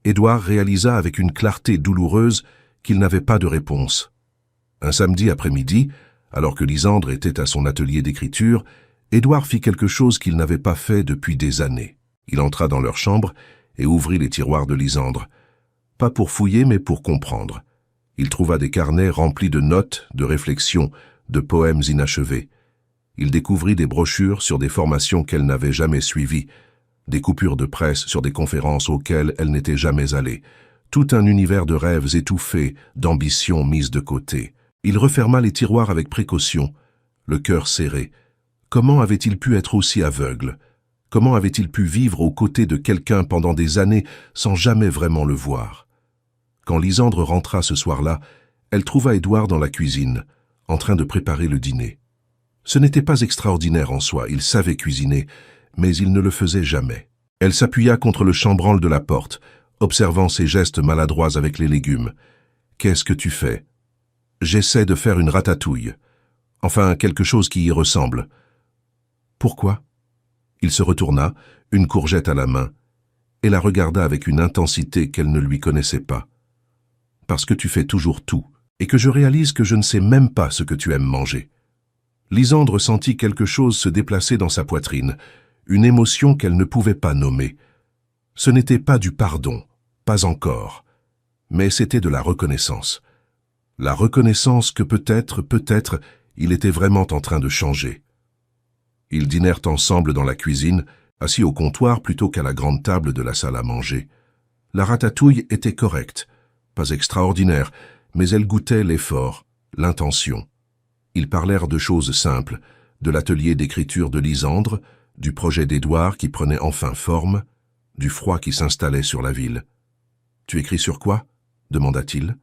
Édouard réalisa avec une clarté douloureuse qu'il n'avait pas de réponse. Un samedi après-midi, alors que Lisandre était à son atelier d'écriture, Édouard fit quelque chose qu'il n'avait pas fait depuis des années. Il entra dans leur chambre et ouvrit les tiroirs de Lisandre. Pas pour fouiller, mais pour comprendre. Il trouva des carnets remplis de notes, de réflexions, de poèmes inachevés. Il découvrit des brochures sur des formations qu'elle n'avait jamais suivies, des coupures de presse sur des conférences auxquelles elle n'était jamais allée, tout un univers de rêves étouffés, d'ambitions mises de côté. Il referma les tiroirs avec précaution, le cœur serré. Comment avait-il pu être aussi aveugle? Comment avait-il pu vivre aux côtés de quelqu'un pendant des années sans jamais vraiment le voir? Quand Lisandre rentra ce soir-là, elle trouva Édouard dans la cuisine, en train de préparer le dîner. Ce n'était pas extraordinaire en soi, il savait cuisiner, mais il ne le faisait jamais. Elle s'appuya contre le chambranle de la porte, observant ses gestes maladroits avec les légumes. « Qu'est-ce que tu fais ?»« J'essaie de faire une ratatouille. Enfin, quelque chose qui y ressemble. »« Pourquoi ?» Il se retourna, une courgette à la main, et la regarda avec une intensité qu'elle ne lui connaissait pas. « Parce que tu fais toujours tout, et que je réalise que je ne sais même pas ce que tu aimes manger. » Lisandre sentit quelque chose se déplacer dans sa poitrine, une émotion qu'elle ne pouvait pas nommer. Ce n'était pas du pardon, pas encore, mais c'était de la reconnaissance. La reconnaissance que peut-être, il était vraiment en train de changer. Ils dînèrent ensemble dans la cuisine, assis au comptoir plutôt qu'à la grande table de la salle à manger. La ratatouille était correcte, pas extraordinaire, mais elle goûtait l'effort, l'intention. Ils parlèrent de choses simples, de l'atelier d'écriture de Lisandre, du projet d'Édouard qui prenait enfin forme, du froid qui s'installait sur la ville. « Tu écris sur quoi ?» demanda-t-il.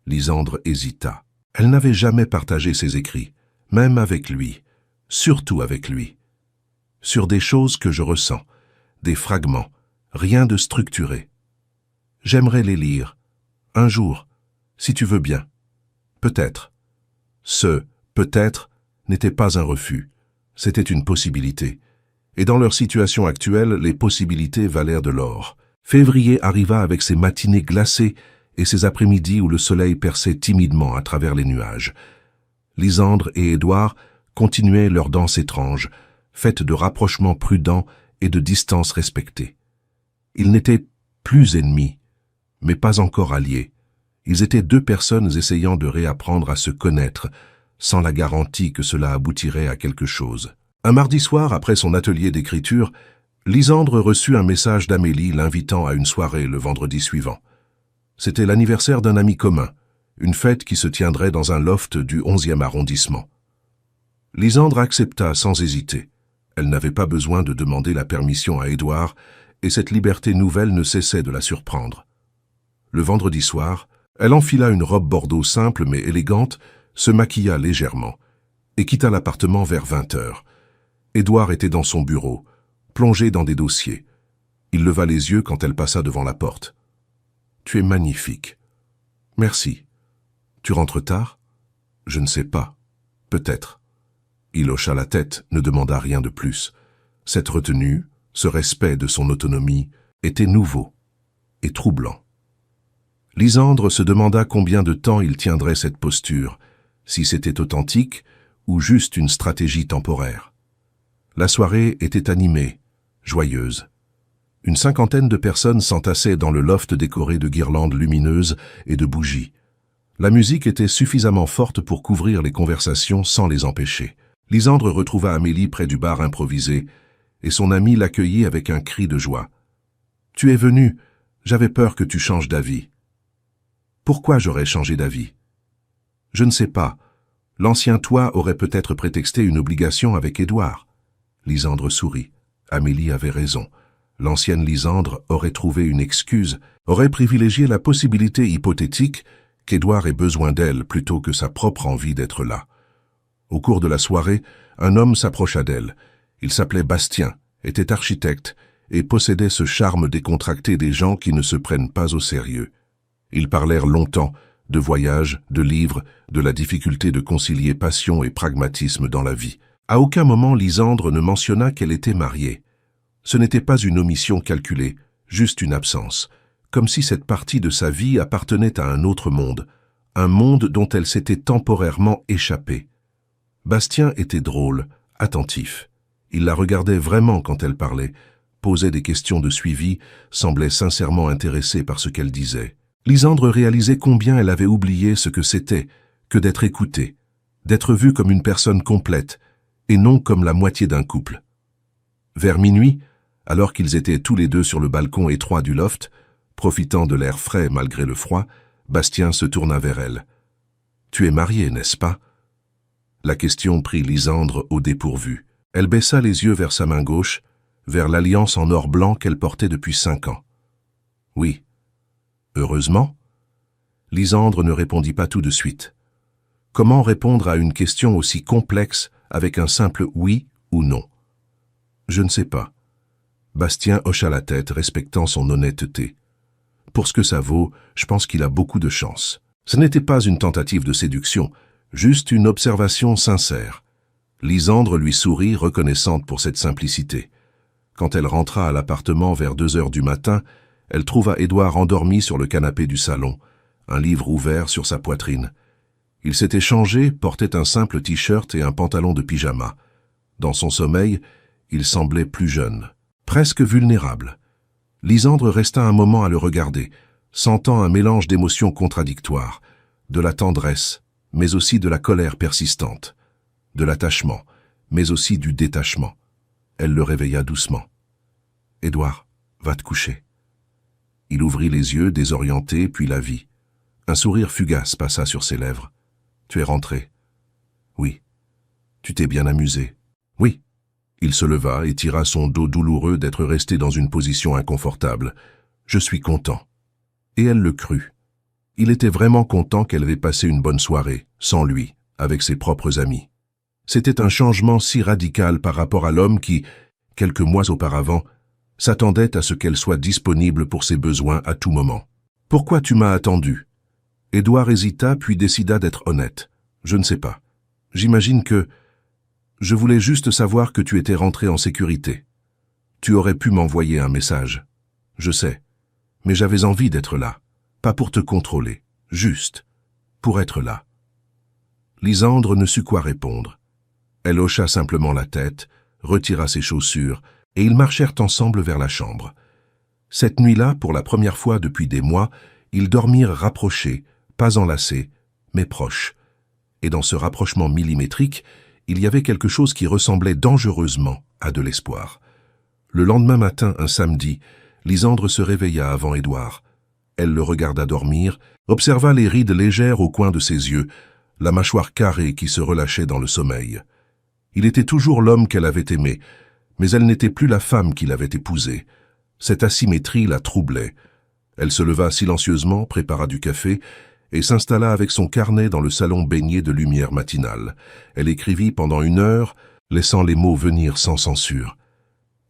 Lisandre hésita. Elle n'avait jamais partagé ses écrits, même avec lui, surtout avec lui. Sur des choses que je ressens, des fragments, rien de structuré. J'aimerais les lire, un jour, si tu veux bien. Peut-être. Ce « peut-être » n'était pas un refus, c'était une possibilité. Et dans leur situation actuelle, les possibilités valèrent de l'or. Février arriva avec ses matinées glacées et ses après-midi où le soleil perçait timidement à travers les nuages. Lisandre et Édouard continuaient leur danse étrange, faite de rapprochements prudents et de distances respectées. Ils n'étaient plus ennemis, mais pas encore alliés. Ils étaient deux personnes essayant de réapprendre à se connaître, sans la garantie que cela aboutirait à quelque chose. Un mardi soir, après son atelier d'écriture, Lisandre reçut un message d'Amélie l'invitant à une soirée le vendredi suivant. C'était l'anniversaire d'un ami commun, une fête qui se tiendrait dans un loft du 11e arrondissement. Lisandre accepta sans hésiter. Elle n'avait pas besoin de demander la permission à Édouard, et cette liberté nouvelle ne cessait de la surprendre. Le vendredi soir, elle enfila une robe bordeaux simple mais élégante, se maquilla légèrement, et quitta l'appartement vers 20 heures. Édouard était dans son bureau, plongé dans des dossiers. Il leva les yeux quand elle passa devant la porte. « Tu es magnifique. »« Merci. »« Tu rentres tard ?»« Je ne sais pas. Peut-être. » Il hocha la tête, ne demanda rien de plus. Cette retenue, ce respect de son autonomie, était nouveau et troublant. Lisandre se demanda combien de temps il tiendrait cette posture, si c'était authentique ou juste une stratégie temporaire. La soirée était animée, joyeuse. Une 50aine de personnes s'entassaient dans le loft décoré de guirlandes lumineuses et de bougies. La musique était suffisamment forte pour couvrir les conversations sans les empêcher. Lisandre retrouva Amélie près du bar improvisé, et son amie l'accueillit avec un cri de joie. « Tu es venu, j'avais peur que tu changes d'avis. » « Pourquoi j'aurais changé d'avis ?»« Je ne sais pas. L'ancien toi aurait peut-être prétexté une obligation avec Édouard. » Lisandre sourit. Amélie avait raison. L'ancienne Lisandre aurait trouvé une excuse, aurait privilégié la possibilité hypothétique qu'Édouard ait besoin d'elle plutôt que sa propre envie d'être là. Au cours de la soirée, un homme s'approcha d'elle. Il s'appelait Bastien, était architecte et possédait ce charme décontracté des gens qui ne se prennent pas au sérieux. Ils parlèrent longtemps, de voyages, de livres, de la difficulté de concilier passion et pragmatisme dans la vie. À aucun moment Lisandre ne mentionna qu'elle était mariée. Ce n'était pas une omission calculée, juste une absence, comme si cette partie de sa vie appartenait à un autre monde, un monde dont elle s'était temporairement échappée. Bastien était drôle, attentif. Il la regardait vraiment quand elle parlait, posait des questions de suivi, semblait sincèrement intéressé par ce qu'elle disait. Lisandre réalisait combien elle avait oublié ce que c'était que d'être écoutée, d'être vue comme une personne complète, et non comme la moitié d'un couple. Vers minuit, alors qu'ils étaient tous les deux sur le balcon étroit du loft, profitant de l'air frais malgré le froid, Bastien se tourna vers elle. « Tu es mariée, n'est-ce pas ?» La question prit Lisandre au dépourvu. Elle baissa les yeux vers sa main gauche, vers l'alliance en or blanc qu'elle portait depuis 5 ans. « Oui. » « Heureusement ?» Lisandre ne répondit pas tout de suite. Comment répondre à une question aussi complexe avec un simple « oui » ou « non » ? « Je ne sais pas. » Bastien hocha la tête, respectant son honnêteté. « Pour ce que ça vaut, je pense qu'il a beaucoup de chance. » Ce n'était pas une tentative de séduction, juste une observation sincère. Lisandre lui sourit, reconnaissante pour cette simplicité. Quand elle rentra à l'appartement vers 2 heures du matin, elle trouva Édouard endormi sur le canapé du salon, un livre ouvert sur sa poitrine. Il s'était changé, portait un simple t-shirt et un pantalon de pyjama. Dans son sommeil, il semblait plus jeune, presque vulnérable. Lisandre resta un moment à le regarder, sentant un mélange d'émotions contradictoires, de la tendresse, mais aussi de la colère persistante, de l'attachement, mais aussi du détachement. Elle le réveilla doucement. « Édouard, va te coucher. » Il ouvrit les yeux, désorienté, puis la vit. Un sourire fugace passa sur ses lèvres. « Tu es rentré. »« Oui. »« Tu t'es bien amusé. »« Oui. » Il se leva et tira son dos douloureux d'être resté dans une position inconfortable. « Je suis content. » Et elle le crut. Il était vraiment content qu'elle ait passé une bonne soirée, sans lui, avec ses propres amis. C'était un changement si radical par rapport à l'homme qui, quelques mois auparavant, s'attendait à ce qu'elle soit disponible pour ses besoins à tout moment. « Pourquoi tu m'as attendu ?» Édouard hésita puis décida d'être honnête. « Je ne sais pas. J'imagine que... Je voulais juste savoir que tu étais rentré en sécurité. Tu aurais pu m'envoyer un message. Je sais. Mais j'avais envie d'être là. Pas pour te contrôler. Juste. Pour être là. » Lisandre ne sut quoi répondre. Elle hocha simplement la tête, retira ses chaussures, et ils marchèrent ensemble vers la chambre. Cette nuit-là, pour la première fois depuis des mois, ils dormirent rapprochés, pas enlacés, mais proches. Et dans ce rapprochement millimétrique, il y avait quelque chose qui ressemblait dangereusement à de l'espoir. Le lendemain matin, un samedi, Lisandre se réveilla avant Édouard. Elle le regarda dormir, observa les rides légères au coin de ses yeux, la mâchoire carrée qui se relâchait dans le sommeil. Il était toujours l'homme qu'elle avait aimé, mais elle n'était plus la femme qu'il avait épousée. Cette asymétrie la troublait. Elle se leva silencieusement, prépara du café et s'installa avec son carnet dans le salon baigné de lumière matinale. Elle écrivit pendant 1 heure, laissant les mots venir sans censure.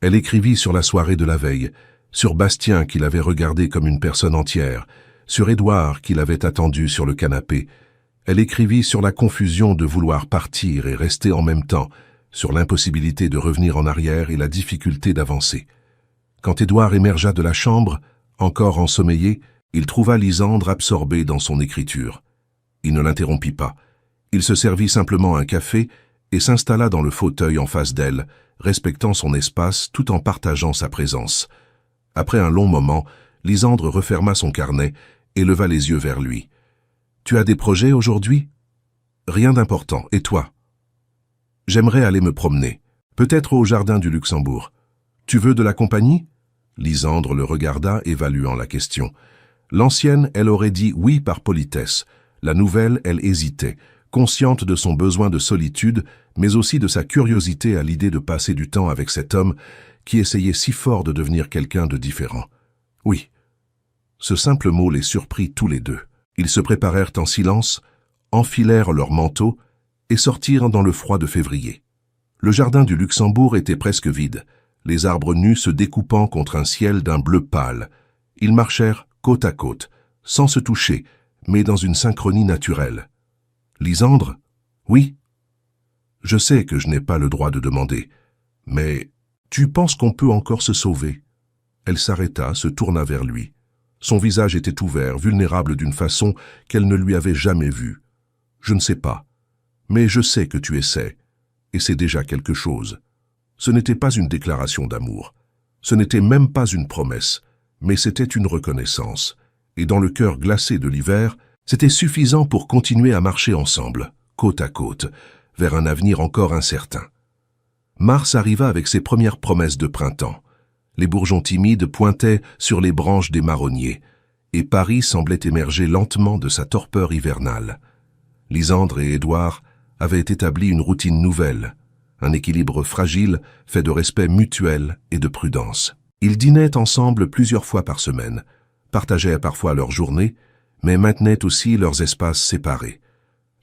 Elle écrivit sur la soirée de la veille, sur Bastien qu'il avait regardé comme une personne entière, sur Édouard qu'il avait attendu sur le canapé. Elle écrivit sur la confusion de vouloir partir et rester en même temps, sur l'impossibilité de revenir en arrière et la difficulté d'avancer. Quand Édouard émergea de la chambre, encore ensommeillé, il trouva Lisandre absorbée dans son écriture. Il ne l'interrompit pas. Il se servit simplement un café et s'installa dans le fauteuil en face d'elle, respectant son espace tout en partageant sa présence. Après un long moment, Lisandre referma son carnet et leva les yeux vers lui. « Tu as des projets aujourd'hui ?»« Rien d'important. Et toi ?»« J'aimerais aller me promener. Peut-être au jardin du Luxembourg. Tu veux de la compagnie ?» Lisandre le regarda, évaluant la question. L'ancienne, elle aurait dit oui par politesse. La nouvelle, elle hésitait, consciente de son besoin de solitude, mais aussi de sa curiosité à l'idée de passer du temps avec cet homme qui essayait si fort de devenir quelqu'un de différent. Oui. Ce simple mot les surprit tous les deux. Ils se préparèrent en silence, enfilèrent leurs manteaux et sortirent dans le froid de février. Le jardin du Luxembourg était presque vide, les arbres nus se découpant contre un ciel d'un bleu pâle. Ils marchèrent côte à côte, sans se toucher, mais dans une synchronie naturelle. « Lysandre ? Oui ? Je sais que je n'ai pas le droit de demander, mais tu penses qu'on peut encore se sauver ?» Elle s'arrêta, se tourna vers lui. Son visage était ouvert, vulnérable d'une façon qu'elle ne lui avait jamais vue. « Je ne sais pas, mais je sais que tu essaies, et c'est déjà quelque chose. » Ce n'était pas une déclaration d'amour, ce n'était même pas une promesse, mais c'était une reconnaissance. Et dans le cœur glacé de l'hiver, c'était suffisant pour continuer à marcher ensemble, côte à côte, vers un avenir encore incertain. Mars arriva avec ses premières promesses de printemps. Les bourgeons timides pointaient sur les branches des marronniers, et Paris semblait émerger lentement de sa torpeur hivernale. Lysandre et Édouard avaient établi une routine nouvelle, un équilibre fragile fait de respect mutuel et de prudence. Ils dînaient ensemble plusieurs fois par semaine, partageaient parfois leurs journées, mais maintenaient aussi leurs espaces séparés.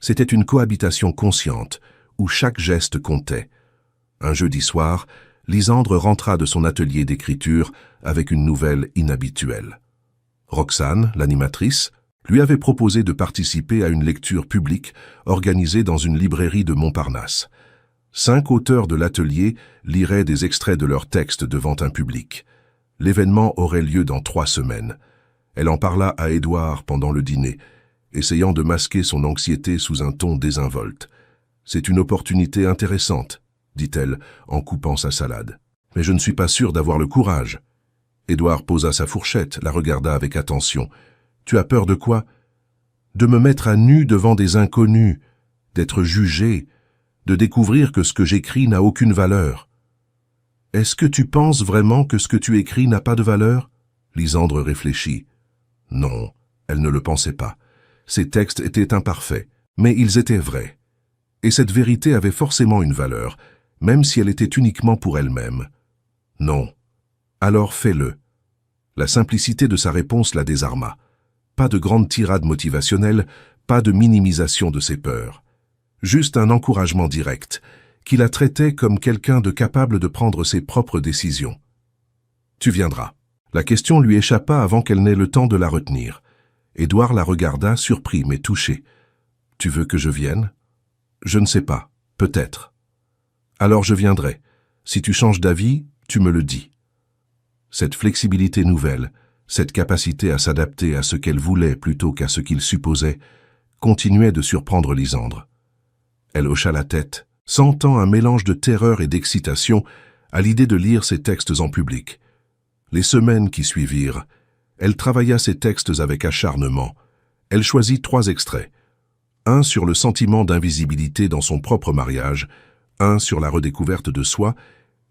C'était une cohabitation consciente, où chaque geste comptait. Un jeudi soir, Lysandre rentra de son atelier d'écriture avec une nouvelle inhabituelle. Roxane, l'animatrice, lui avait proposé de participer à une lecture publique organisée dans une librairie de Montparnasse. 5 auteurs de l'atelier liraient des extraits de leurs textes devant un public. L'événement aurait lieu dans 3 semaines. Elle en parla à Édouard pendant le dîner, essayant de masquer son anxiété sous un ton désinvolte. « C'est une opportunité intéressante, » dit-elle en coupant sa salade. « Mais je ne suis pas sûr d'avoir le courage. » Édouard posa sa fourchette, la regarda avec attention. « Tu as peur de quoi ? De me mettre à nu devant des inconnus, d'être jugé, de découvrir que ce que j'écris n'a aucune valeur. » « Est-ce que tu penses vraiment que ce que tu écris n'a pas de valeur ?» Lysandre réfléchit. Non, elle ne le pensait pas. Ses textes étaient imparfaits, mais ils étaient vrais. Et cette vérité avait forcément une valeur, même si elle était uniquement pour elle-même. Non. Alors fais-le. La simplicité de sa réponse la désarma. Pas de grande tirade motivationnelle, pas de minimisation de ses peurs. Juste un encouragement direct, qui la traitait comme quelqu'un de capable de prendre ses propres décisions. « Tu viendras. » La question lui échappa avant qu'elle n'ait le temps de la retenir. Édouard la regarda, surpris mais touché. « Tu veux que je vienne ? » ?»« Je ne sais pas. Peut-être. »« Alors je viendrai. Si tu changes d'avis, tu me le dis. » Cette flexibilité nouvelle, cette capacité à s'adapter à ce qu'elle voulait plutôt qu'à ce qu'il supposait, continuait de surprendre Lysandre. Elle hocha la tête, sentant un mélange de terreur et d'excitation à l'idée de lire ses textes en public. Les semaines qui suivirent, elle travailla ses textes avec acharnement. Elle choisit 3 extraits. Un sur le sentiment d'invisibilité dans son propre mariage, un sur la redécouverte de soi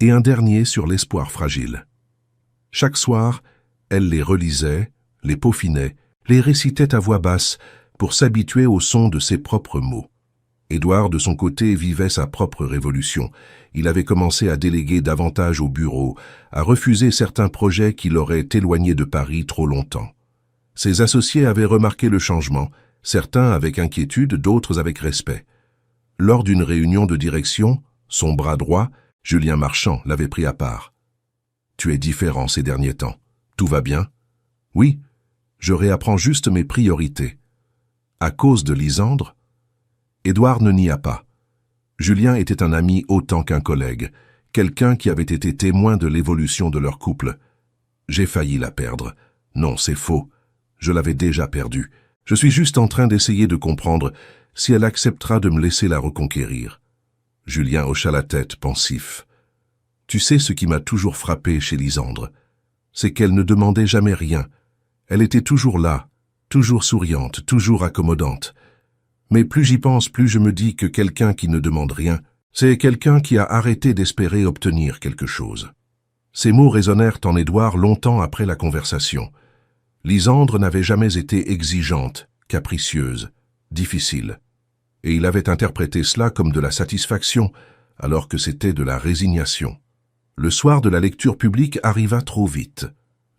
et un dernier sur l'espoir fragile. Chaque soir, elle les relisait, les peaufinait, les récitait à voix basse pour s'habituer au son de ses propres mots. Édouard, de son côté, vivait sa propre révolution. Il avait commencé à déléguer davantage au bureau, à refuser certains projets qui l'auraient éloigné de Paris trop longtemps. Ses associés avaient remarqué le changement, certains avec inquiétude, d'autres avec respect. Lors d'une réunion de direction, son bras droit, Julien Marchand, l'avait pris à part. « Tu es différent ces derniers temps. Tout va bien ? » ?»« Oui, je réapprends juste mes priorités. » »« À cause de Lysandre ?» Édouard ne nia pas. Julien était un ami autant qu'un collègue, quelqu'un qui avait été témoin de l'évolution de leur couple. J'ai failli la perdre. Non, c'est faux. Je l'avais déjà perdue. Je suis juste en train d'essayer de comprendre si elle acceptera de me laisser la reconquérir. Julien hocha la tête, pensif. Tu sais ce qui m'a toujours frappé chez Lysandre, c'est qu'elle ne demandait jamais rien. Elle était toujours là, toujours souriante, toujours accommodante. Mais plus j'y pense, plus je me dis que quelqu'un qui ne demande rien, c'est quelqu'un qui a arrêté d'espérer obtenir quelque chose. Ces mots résonnèrent en Édouard longtemps après la conversation. Lysandre n'avait jamais été exigeante, capricieuse, difficile. Et il avait interprété cela comme de la satisfaction, alors que c'était de la résignation. Le soir de la lecture publique arriva trop vite.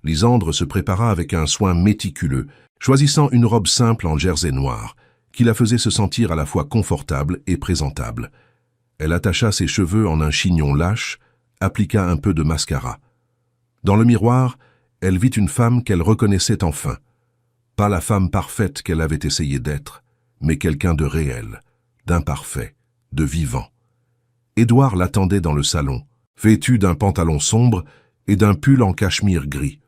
Lysandre se prépara avec un soin méticuleux, choisissant une robe simple en jersey noir, qui la faisait se sentir à la fois confortable et présentable. Elle attacha ses cheveux en un chignon lâche, appliqua un peu de mascara. Dans le miroir, elle vit une femme qu'elle reconnaissait enfin. Pas la femme parfaite qu'elle avait essayé d'être, mais quelqu'un de réel, d'imparfait, de vivant. Édouard l'attendait dans le salon, vêtu d'un pantalon sombre et d'un pull en cachemire gris.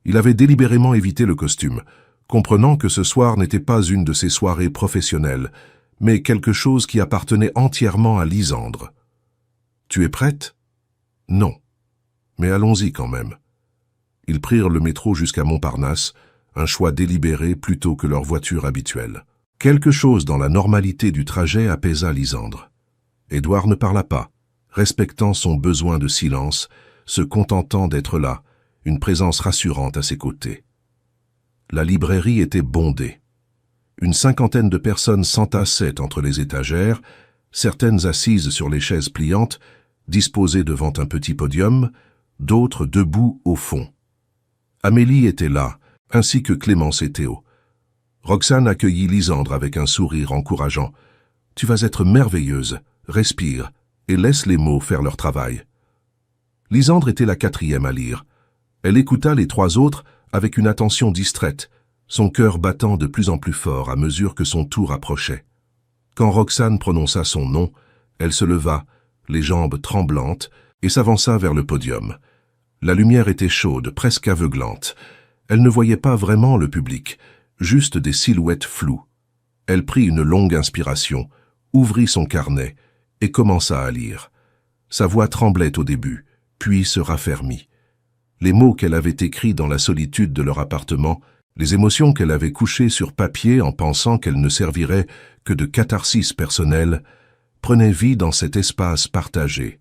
Il avait délibérément évité le costume, comprenant que ce soir n'était pas une de ses soirées professionnelles, mais quelque chose qui appartenait entièrement à Lysandre. « Tu es prête ?»« Non. Mais allons-y quand même. » Ils prirent le métro jusqu'à Montparnasse, un choix délibéré plutôt que leur voiture habituelle. Quelque chose dans la normalité du trajet apaisa Lysandre. Édouard ne parla pas, respectant son besoin de silence, se contentant d'être là, une présence rassurante à ses côtés. La librairie était bondée. Une cinquantaine de personnes s'entassaient entre les étagères, certaines assises sur les chaises pliantes, disposées devant un petit podium, d'autres debout au fond. Amélie était là, ainsi que Clémence et Théo. Roxane accueillit Lysandre avec un sourire encourageant. « Tu vas être merveilleuse, respire, et laisse les mots faire leur travail. » Lysandre était la quatrième à lire. Elle écouta les trois autres avec une attention distraite, son cœur battant de plus en plus fort à mesure que son tour approchait. Quand Roxane prononça son nom, elle se leva, les jambes tremblantes, et s'avança vers le podium. La lumière était chaude, presque aveuglante. Elle ne voyait pas vraiment le public, juste des silhouettes floues. Elle prit une longue inspiration, ouvrit son carnet et commença à lire. Sa voix tremblait au début, puis se raffermit. Les mots qu'elle avait écrits dans la solitude de leur appartement, les émotions qu'elle avait couchées sur papier en pensant qu'elles ne serviraient que de catharsis personnelle, prenaient vie dans cet espace partagé.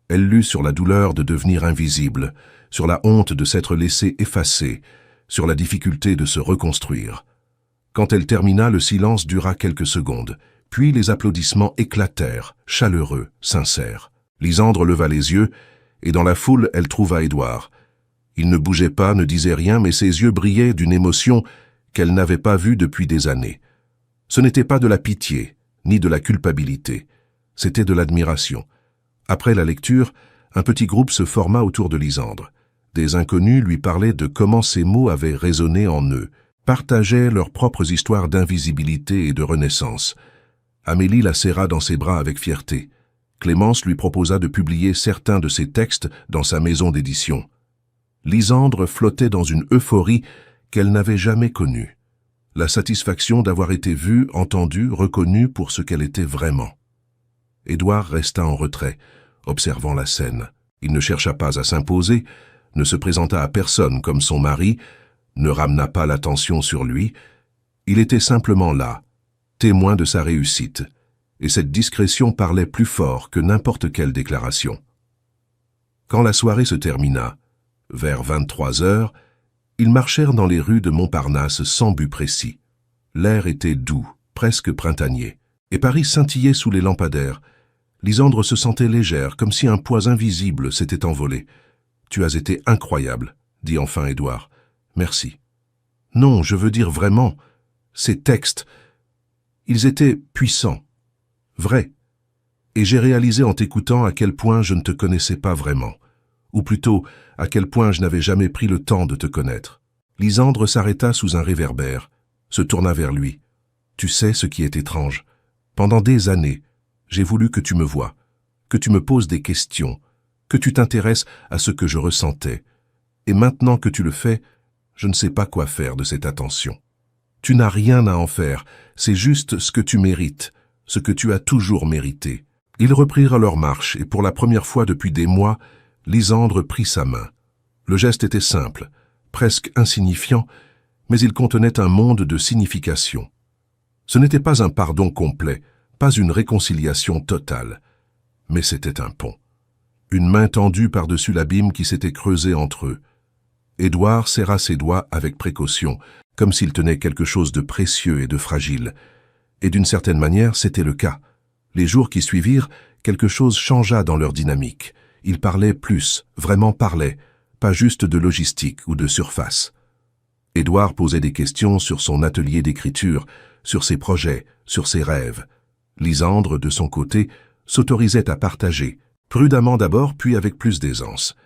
Elle lut sur la douleur de devenir invisible, sur la honte de s'être laissée effacer, sur la difficulté de se reconstruire. Quand elle termina, le silence dura quelques secondes, puis les applaudissements éclatèrent, chaleureux, sincères. Lysandre leva les yeux, et dans la foule, elle trouva Édouard. Il ne bougeait pas, ne disait rien, mais ses yeux brillaient d'une émotion qu'elle n'avait pas vue depuis des années. Ce n'était pas de la pitié, ni de la culpabilité, c'était de l'admiration. Après la lecture, un petit groupe se forma autour de Lysandre. Des inconnus lui parlaient de comment ces mots avaient résonné en eux, partageaient leurs propres histoires d'invisibilité et de renaissance. Amélie la serra dans ses bras avec fierté. Clémence lui proposa de publier certains de ses textes dans sa maison d'édition. Lysandre flottait dans une euphorie qu'elle n'avait jamais connue. La satisfaction d'avoir été vue, entendue, reconnue pour ce qu'elle était vraiment. Édouard resta en retrait, observant la scène. Il ne chercha pas à s'imposer, ne se présenta à personne comme son mari, ne ramena pas l'attention sur lui. Il était simplement là, témoin de sa réussite, et cette discrétion parlait plus fort que n'importe quelle déclaration. Quand la soirée se termina, vers 23 heures, ils marchèrent dans les rues de Montparnasse sans but précis. L'air était doux, presque printanier, et Paris scintillait sous les lampadaires. Lysandre se sentait légère, comme si un poids invisible s'était envolé. « Tu as été incroyable, » dit enfin Édouard. « Merci. »« Non, je veux dire vraiment, ces textes, ils étaient puissants, vrais. Et j'ai réalisé en t'écoutant à quel point je ne te connaissais pas vraiment. Ou plutôt, à quel point je n'avais jamais pris le temps de te connaître. » Lysandre s'arrêta sous un réverbère, se tourna vers lui. « Tu sais ce qui est étrange. Pendant des années, j'ai voulu que tu me voies, que tu me poses des questions, que tu t'intéresses à ce que je ressentais. Et maintenant que tu le fais, je ne sais pas quoi faire de cette attention. Tu n'as rien à en faire, c'est juste ce que tu mérites, ce que tu as toujours mérité. » Ils reprirent leur marche et pour la première fois depuis des mois, Lysandre prit sa main. Le geste était simple, presque insignifiant, mais il contenait un monde de signification. Ce n'était pas un pardon complet, pas une réconciliation totale, mais c'était un pont. Une main tendue par-dessus l'abîme qui s'était creusé entre eux. Édouard serra ses doigts avec précaution, comme s'il tenait quelque chose de précieux et de fragile. Et d'une certaine manière, c'était le cas. Les jours qui suivirent, quelque chose changea dans leur dynamique. Ils parlaient plus, vraiment parlaient, pas juste de logistique ou de surface. Édouard posait des questions sur son atelier d'écriture, sur ses projets, sur ses rêves. Lisandre, de son côté, s'autorisait à partager, prudemment d'abord, puis avec plus d'aisance.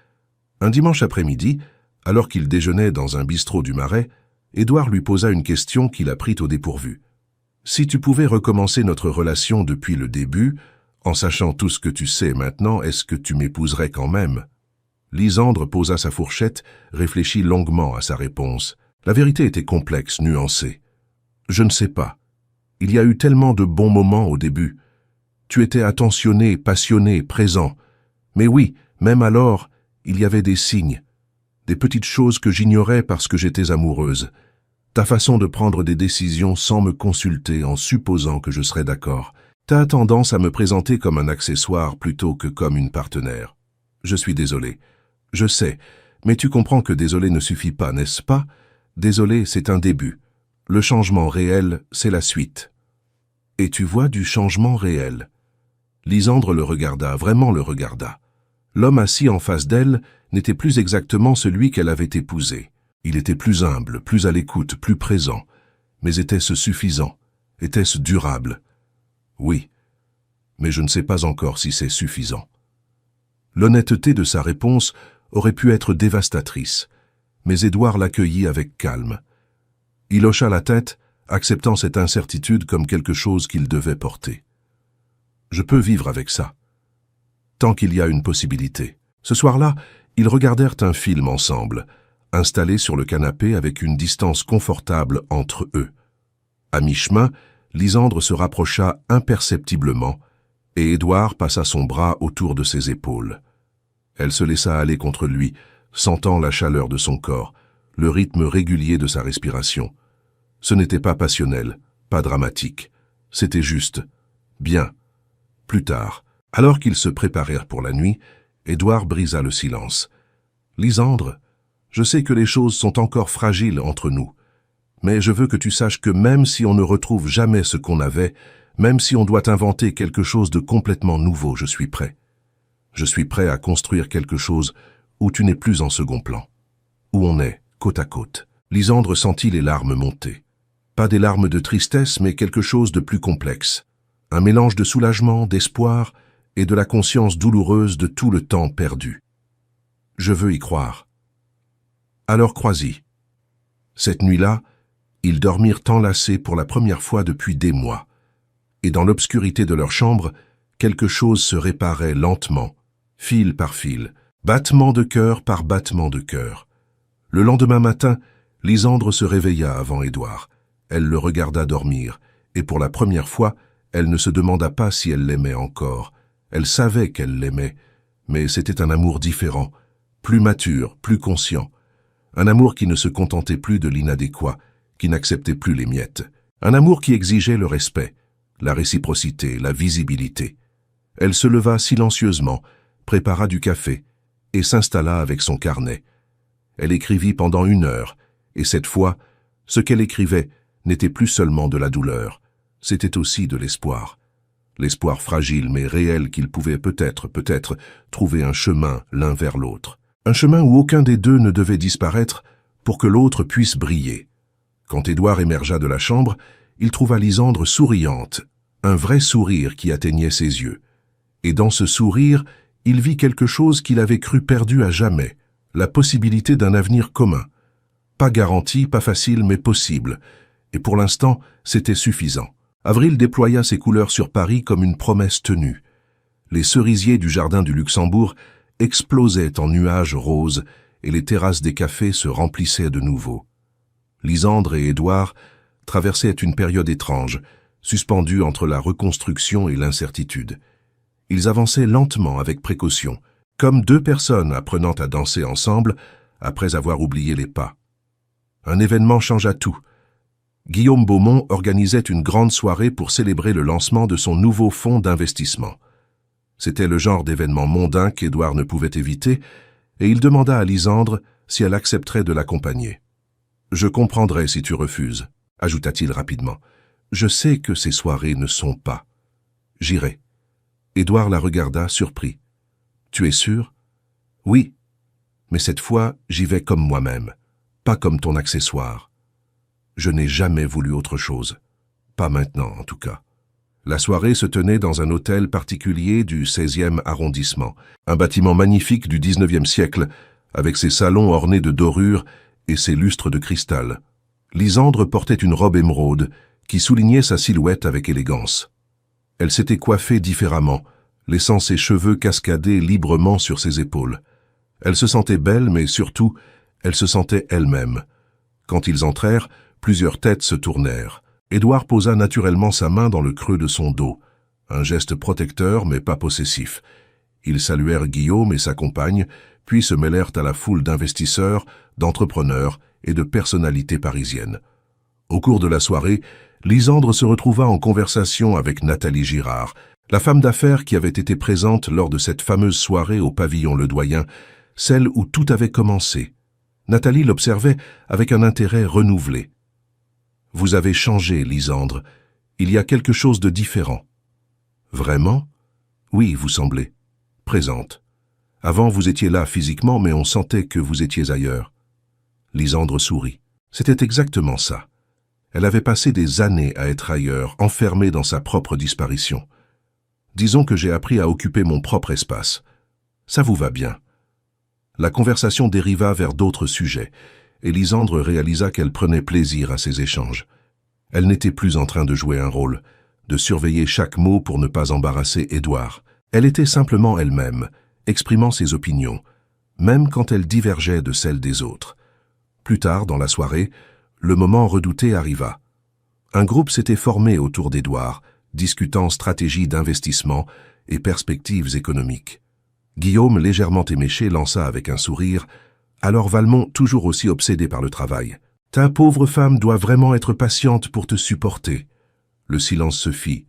Un dimanche après-midi, alors qu'il déjeunait dans un bistrot du Marais, Édouard lui posa une question qui la prit au dépourvu. « Si tu pouvais recommencer notre relation depuis le début, en sachant tout ce que tu sais maintenant, est-ce que tu m'épouserais quand même ?» Lisandre posa sa fourchette, réfléchit longuement à sa réponse. La vérité était complexe, nuancée. « Je ne sais pas. Il y a eu tellement de bons moments au début. Tu étais attentionné, passionné, présent. Mais oui, même alors, il y avait des signes, des petites choses que j'ignorais parce que j'étais amoureuse. Ta façon de prendre des décisions sans me consulter en supposant que je serais d'accord. T'as tendance à me présenter comme un accessoire plutôt que comme une partenaire. Je suis désolé. Je sais, mais tu comprends que désolé ne suffit pas, n'est-ce pas? Désolé, c'est un début. Le changement réel, c'est la suite. Et tu vois du changement réel. Lisandre le regarda, vraiment le regarda. L'homme assis en face d'elle n'était plus exactement celui qu'elle avait épousé. Il était plus humble, plus à l'écoute, plus présent. Mais était-ce suffisant? Était-ce durable? Oui, mais je ne sais pas encore si c'est suffisant. L'honnêteté de sa réponse aurait pu être dévastatrice, mais Édouard l'accueillit avec calme. Il hocha la tête, acceptant cette incertitude comme quelque chose qu'il devait porter. Je peux vivre avec ça, tant qu'il y a une possibilité. Ce soir-là, ils regardèrent un film ensemble, installés sur le canapé avec une distance confortable entre eux. À mi-chemin, Lisandre se rapprocha imperceptiblement et Édouard passa son bras autour de ses épaules. Elle se laissa aller contre lui, sentant la chaleur de son corps, le rythme régulier de sa respiration. Ce n'était pas passionnel, pas dramatique. C'était juste. Bien. Plus tard, alors qu'ils se préparèrent pour la nuit, Édouard brisa le silence. « Lisandre, je sais que les choses sont encore fragiles entre nous. Mais je veux que tu saches que même si on ne retrouve jamais ce qu'on avait, même si on doit inventer quelque chose de complètement nouveau, je suis prêt. Je suis prêt à construire quelque chose où tu n'es plus en second plan, où on est côte à côte. » Lisandre sentit les larmes monter. Pas des larmes de tristesse, mais quelque chose de plus complexe. Un mélange de soulagement, d'espoir et de la conscience douloureuse de tout le temps perdu. « Je veux y croire. » Alors crois-y. Cette nuit-là, ils dormirent enlacés pour la première fois depuis des mois. Et dans l'obscurité de leur chambre, quelque chose se réparait lentement, fil par fil, battement de cœur par battement de cœur. Le lendemain matin, Lisandre se réveilla avant Édouard. Elle le regarda dormir, et pour la première fois, elle ne se demanda pas si elle l'aimait encore. Elle savait qu'elle l'aimait, mais c'était un amour différent, plus mature, plus conscient. Un amour qui ne se contentait plus de l'inadéquat, qui n'acceptait plus les miettes. Un amour qui exigeait le respect, la réciprocité, la visibilité. Elle se leva silencieusement, prépara du café et s'installa avec son carnet. Elle écrivit pendant 1 heure, et cette fois, ce qu'elle écrivait n'était plus seulement de la douleur, c'était aussi de l'espoir. L'espoir fragile mais réel qu'ils pouvaient peut-être trouver un chemin l'un vers l'autre. Un chemin où aucun des deux ne devait disparaître pour que l'autre puisse briller. Quand Édouard émergea de la chambre, il trouva Lisandre souriante, un vrai sourire qui atteignait ses yeux. Et dans ce sourire, il vit quelque chose qu'il avait cru perdu à jamais, la possibilité d'un avenir commun. Pas garanti, pas facile, mais possible. Et pour l'instant, c'était suffisant. Avril déploya ses couleurs sur Paris comme une promesse tenue. Les cerisiers du jardin du Luxembourg explosaient en nuages roses et les terrasses des cafés se remplissaient de nouveau. Lisandre et Édouard traversaient une période étrange, suspendue entre la reconstruction et l'incertitude. Ils avançaient lentement avec précaution, comme 2 personnes apprenant à danser ensemble après avoir oublié les pas. Un événement changea tout. Guillaume Beaumont organisait une grande soirée pour célébrer le lancement de son nouveau fonds d'investissement. C'était le genre d'événement mondain qu'Édouard ne pouvait éviter, et il demanda à Lisandre si elle accepterait de l'accompagner. « Je comprendrai si tu refuses », ajouta-t-il rapidement. « Je sais que ces soirées ne sont pas. J'irai. » Édouard la regarda, surpris. « Tu es sûr ?»« Oui. Mais cette fois, j'y vais comme moi-même, pas comme ton accessoire. Je n'ai jamais voulu autre chose. Pas maintenant, en tout cas. La soirée se tenait dans un hôtel particulier du 16e arrondissement, un bâtiment magnifique du 19e siècle, avec ses salons ornés de dorures et ses lustres de cristal. Lysandre portait une robe émeraude qui soulignait sa silhouette avec élégance. Elle s'était coiffée différemment, laissant ses cheveux cascader librement sur ses épaules. Elle se sentait belle, mais surtout, elle se sentait elle-même. Quand ils entrèrent, plusieurs têtes se tournèrent. Édouard posa naturellement sa main dans le creux de son dos, un geste protecteur mais pas possessif. Ils saluèrent Guillaume et sa compagne, puis se mêlèrent à la foule d'investisseurs, d'entrepreneurs et de personnalités parisiennes. Au cours de la soirée, Lysandre se retrouva en conversation avec Nathalie Girard, la femme d'affaires qui avait été présente lors de cette fameuse soirée au pavillon Ledoyen, celle où tout avait commencé. Nathalie l'observait avec un intérêt renouvelé. « Vous avez changé, Lysandre. Il y a quelque chose de différent. »« Vraiment ? Oui, vous semblez. Présente. Avant, vous étiez là physiquement, mais on sentait que vous étiez ailleurs. » Lysandre sourit. C'était exactement ça. Elle avait passé des années à être ailleurs, enfermée dans sa propre disparition. Disons que j'ai appris à occuper mon propre espace. Ça vous va bien. La conversation dériva vers d'autres sujets, et Lysandre réalisa qu'elle prenait plaisir à ces échanges. Elle n'était plus en train de jouer un rôle, de surveiller chaque mot pour ne pas embarrasser Édouard. Elle était simplement elle-même, exprimant ses opinions, même quand elle divergeait de celles des autres. Plus tard, dans la soirée, le moment redouté arriva. Un groupe s'était formé autour d'Édouard, discutant stratégie d'investissement et perspectives économiques. Guillaume, légèrement éméché, lança avec un sourire « Alors Valmont, toujours aussi obsédé par le travail. Ta pauvre femme doit vraiment être patiente pour te supporter. » Le silence se fit.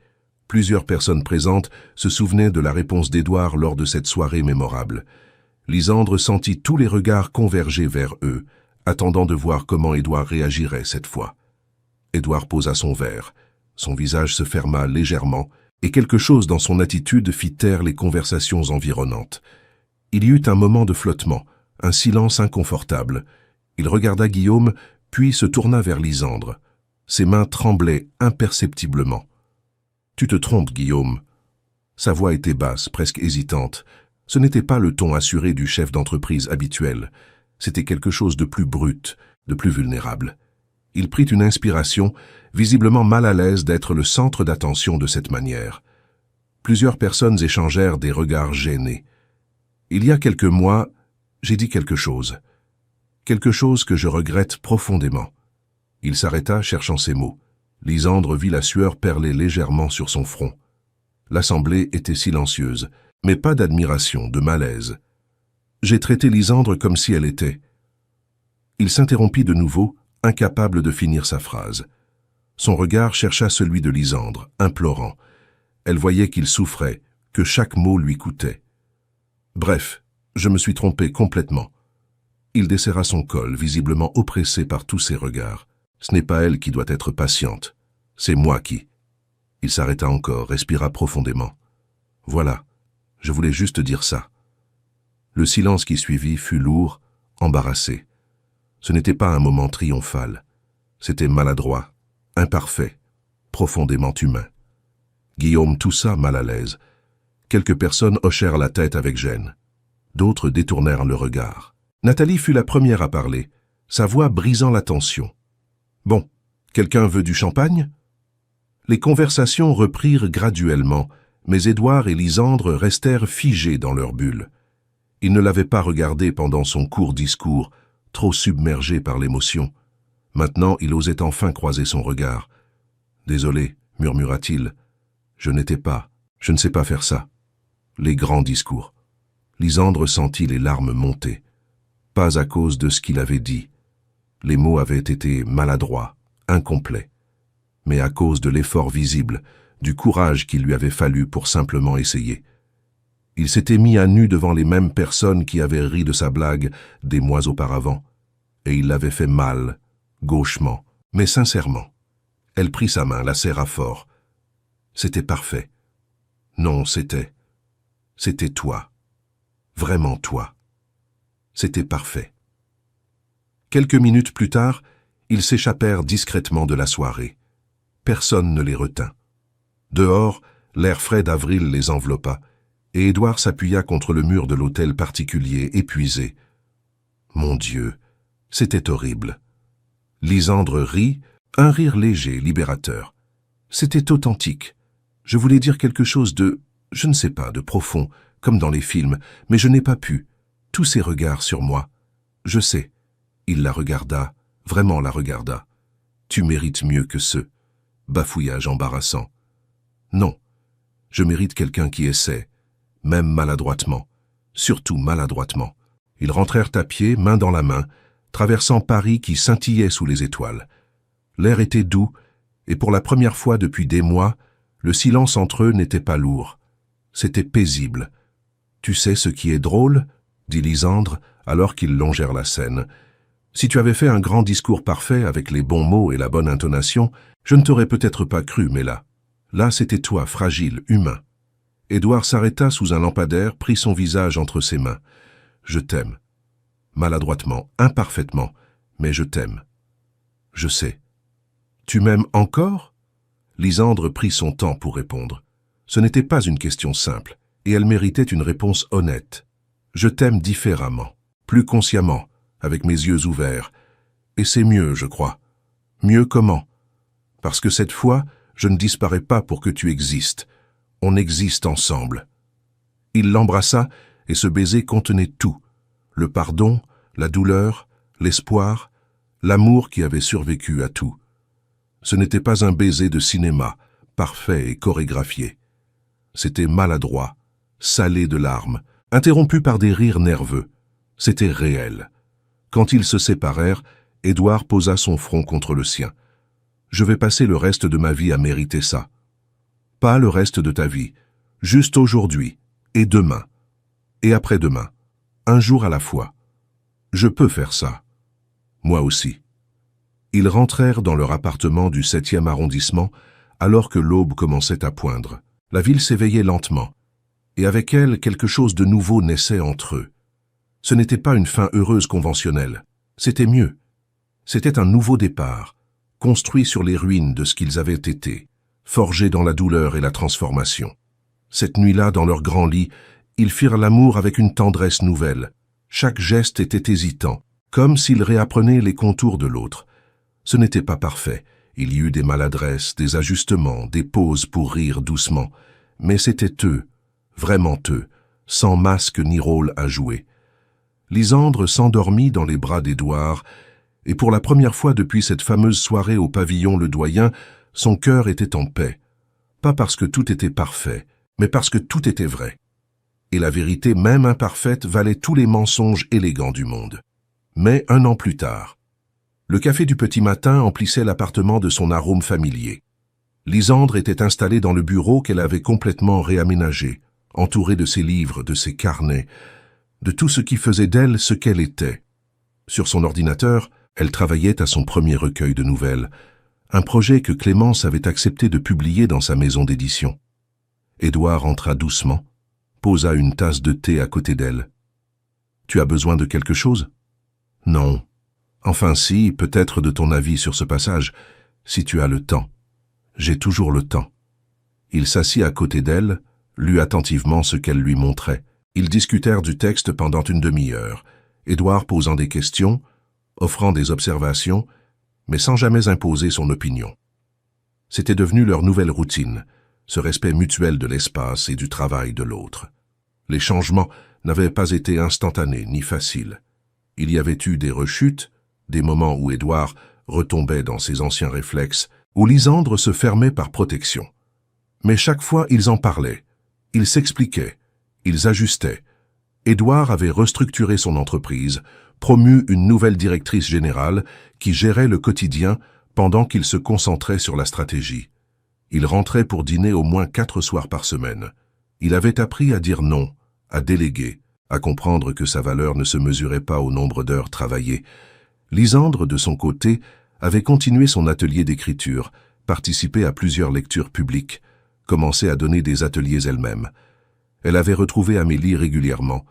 Plusieurs personnes présentes se souvenaient de la réponse d'Édouard lors de cette soirée mémorable. Lysandre sentit tous les regards converger vers eux, attendant de voir comment Édouard réagirait cette fois. Édouard posa son verre. Son visage se ferma légèrement, et quelque chose dans son attitude fit taire les conversations environnantes. Il y eut un moment de flottement, un silence inconfortable. Il regarda Guillaume, puis se tourna vers Lysandre. Ses mains tremblaient imperceptiblement. « Tu te trompes, Guillaume. » Sa voix était basse, presque hésitante. Ce n'était pas le ton assuré du chef d'entreprise habituel. C'était quelque chose de plus brut, de plus vulnérable. Il prit une inspiration, visiblement mal à l'aise d'être le centre d'attention de cette manière. Plusieurs personnes échangèrent des regards gênés. Il y a quelques mois, j'ai dit quelque chose. Quelque chose que je regrette profondément. Il s'arrêta, cherchant ses mots. Lysandre vit la sueur perler légèrement sur son front. L'assemblée était silencieuse, mais pas d'admiration, de malaise. J'ai traité Lysandre comme si elle était. Il s'interrompit de nouveau, incapable de finir sa phrase. Son regard chercha celui de Lysandre, implorant. Elle voyait qu'il souffrait, que chaque mot lui coûtait. Bref, je me suis trompé complètement. Il desserra son col, visiblement oppressé par tous ces regards. Ce n'est pas elle qui doit être patiente, c'est moi qui. Il s'arrêta encore, respira profondément. Voilà, je voulais juste dire ça. Le silence qui suivit fut lourd, embarrassé. Ce n'était pas un moment triomphal. C'était maladroit, imparfait, profondément humain. Guillaume toussa mal à l'aise. Quelques personnes hochèrent la tête avec gêne. D'autres détournèrent le regard. Nathalie fut la première à parler, sa voix brisant la tension. « Bon, quelqu'un veut du champagne ?» Les conversations reprirent graduellement, mais Édouard et Lysandre restèrent figés dans leur bulle. Ils ne l'avaient pas regardé pendant son court discours, trop submergé par l'émotion. Maintenant, il osait enfin croiser son regard. « Désolé, murmura-t-il. Je ne sais pas faire ça. » Les grands discours. Lysandre sentit les larmes monter. Pas à cause de ce qu'il avait dit. Les mots avaient été maladroits, incomplets, mais à cause de l'effort visible, du courage qu'il lui avait fallu pour simplement essayer. Il s'était mis à nu devant les mêmes personnes qui avaient ri de sa blague des mois auparavant, et il l'avait fait mal, gauchement, mais sincèrement. Elle prit sa main, la serra fort. C'était parfait. Non, c'était toi. Vraiment toi. C'était parfait. Quelques minutes plus tard, ils s'échappèrent discrètement de la soirée. Personne ne les retint. Dehors, l'air frais d'avril les enveloppa, et Édouard s'appuya contre le mur de l'hôtel particulier, épuisé. Mon Dieu, c'était horrible. Lysandre rit, un rire léger, libérateur. C'était authentique. Je voulais dire quelque chose de, je ne sais pas, de profond, comme dans les films, mais je n'ai pas pu. Tous ces regards sur moi. Je sais. Il la regarda, vraiment la regarda. Tu mérites mieux que ceux. Bafouillage embarrassant. Non. Je mérite quelqu'un qui essaie, même maladroitement, surtout maladroitement. Ils rentrèrent à pied, main dans la main, traversant Paris qui scintillait sous les étoiles. L'air était doux, et pour la première fois depuis des mois, le silence entre eux n'était pas lourd. C'était paisible. « Tu sais ce qui est drôle ?» dit Lysandre, alors qu'ils longèrent la Seine. « Si tu avais fait un grand discours parfait avec les bons mots et la bonne intonation, je ne t'aurais peut-être pas cru, mais là c'était toi, fragile, humain. » Édouard s'arrêta sous un lampadaire, prit son visage entre ses mains. « Je t'aime. Maladroitement, imparfaitement, mais je t'aime. Je sais. » « Tu m'aimes encore ?» Lysandre prit son temps pour répondre. Ce n'était pas une question simple, et elle méritait une réponse honnête. « Je t'aime différemment, plus consciemment, avec mes yeux ouverts. Et c'est mieux, je crois. Mieux comment? Parce que cette fois, je ne disparais pas pour que tu existes. On existe ensemble. » Il l'embrassa, et ce baiser contenait tout. Le pardon, la douleur, l'espoir, l'amour qui avait survécu à tout. Ce n'était pas un baiser de cinéma, parfait et chorégraphié. C'était maladroit, salé de larmes, interrompu par des rires nerveux. C'était réel. Quand ils se séparèrent, Édouard posa son front contre le sien. « Je vais passer le reste de ma vie à mériter ça. Pas le reste de ta vie, juste aujourd'hui, et demain, et après-demain, un jour à la fois. Je peux faire ça. Moi aussi. » Ils rentrèrent dans leur appartement du 7e arrondissement alors que l'aube commençait à poindre. La ville s'éveillait lentement, et avec elle, quelque chose de nouveau naissait entre eux. Ce n'était pas une fin heureuse conventionnelle, c'était mieux. C'était un nouveau départ, construit sur les ruines de ce qu'ils avaient été, forgé dans la douleur et la transformation. Cette nuit-là, dans leur grand lit, ils firent l'amour avec une tendresse nouvelle. Chaque geste était hésitant, comme s'ils réapprenaient les contours de l'autre. Ce n'était pas parfait, il y eut des maladresses, des ajustements, des pauses pour rire doucement, mais c'était eux, vraiment eux, sans masque ni rôle à jouer. Lysandre s'endormit dans les bras d'Édouard, et pour la première fois depuis cette fameuse soirée au pavillon Le Doyen, son cœur était en paix. Pas parce que tout était parfait, mais parce que tout était vrai. Et la vérité, même imparfaite, valait tous les mensonges élégants du monde. Mais 1 an plus tard, le café du petit matin emplissait l'appartement de son arôme familier. Lysandre était installée dans le bureau qu'elle avait complètement réaménagé, entourée de ses livres, de ses carnets, de tout ce qui faisait d'elle ce qu'elle était. Sur son ordinateur, elle travaillait à son premier recueil de nouvelles, un projet que Clémence avait accepté de publier dans sa maison d'édition. Édouard entra doucement, posa une tasse de thé à côté d'elle. « Tu as besoin de quelque chose ?»« Non. Enfin si, peut-être de ton avis sur ce passage, si tu as le temps. J'ai toujours le temps. » Il s'assit à côté d'elle, lut attentivement ce qu'elle lui montrait. Ils discutèrent du texte pendant une demi-heure, Édouard posant des questions, offrant des observations, mais sans jamais imposer son opinion. C'était devenu leur nouvelle routine, ce respect mutuel de l'espace et du travail de l'autre. Les changements n'avaient pas été instantanés ni faciles. Il y avait eu des rechutes, des moments où Édouard retombait dans ses anciens réflexes, où Lysandre se fermait par protection. Mais chaque fois, ils en parlaient, ils s'expliquaient, ils ajustaient. Édouard avait restructuré son entreprise, promu une nouvelle directrice générale qui gérait le quotidien pendant qu'il se concentrait sur la stratégie. Il rentrait pour dîner au moins 4 soirs par semaine. Il avait appris à dire non, à déléguer, à comprendre que sa valeur ne se mesurait pas au nombre d'heures travaillées. Lysandre, de son côté, avait continué son atelier d'écriture, participé à plusieurs lectures publiques, commencé à donner des ateliers elle-même. Elle avait retrouvé Amélie régulièrement,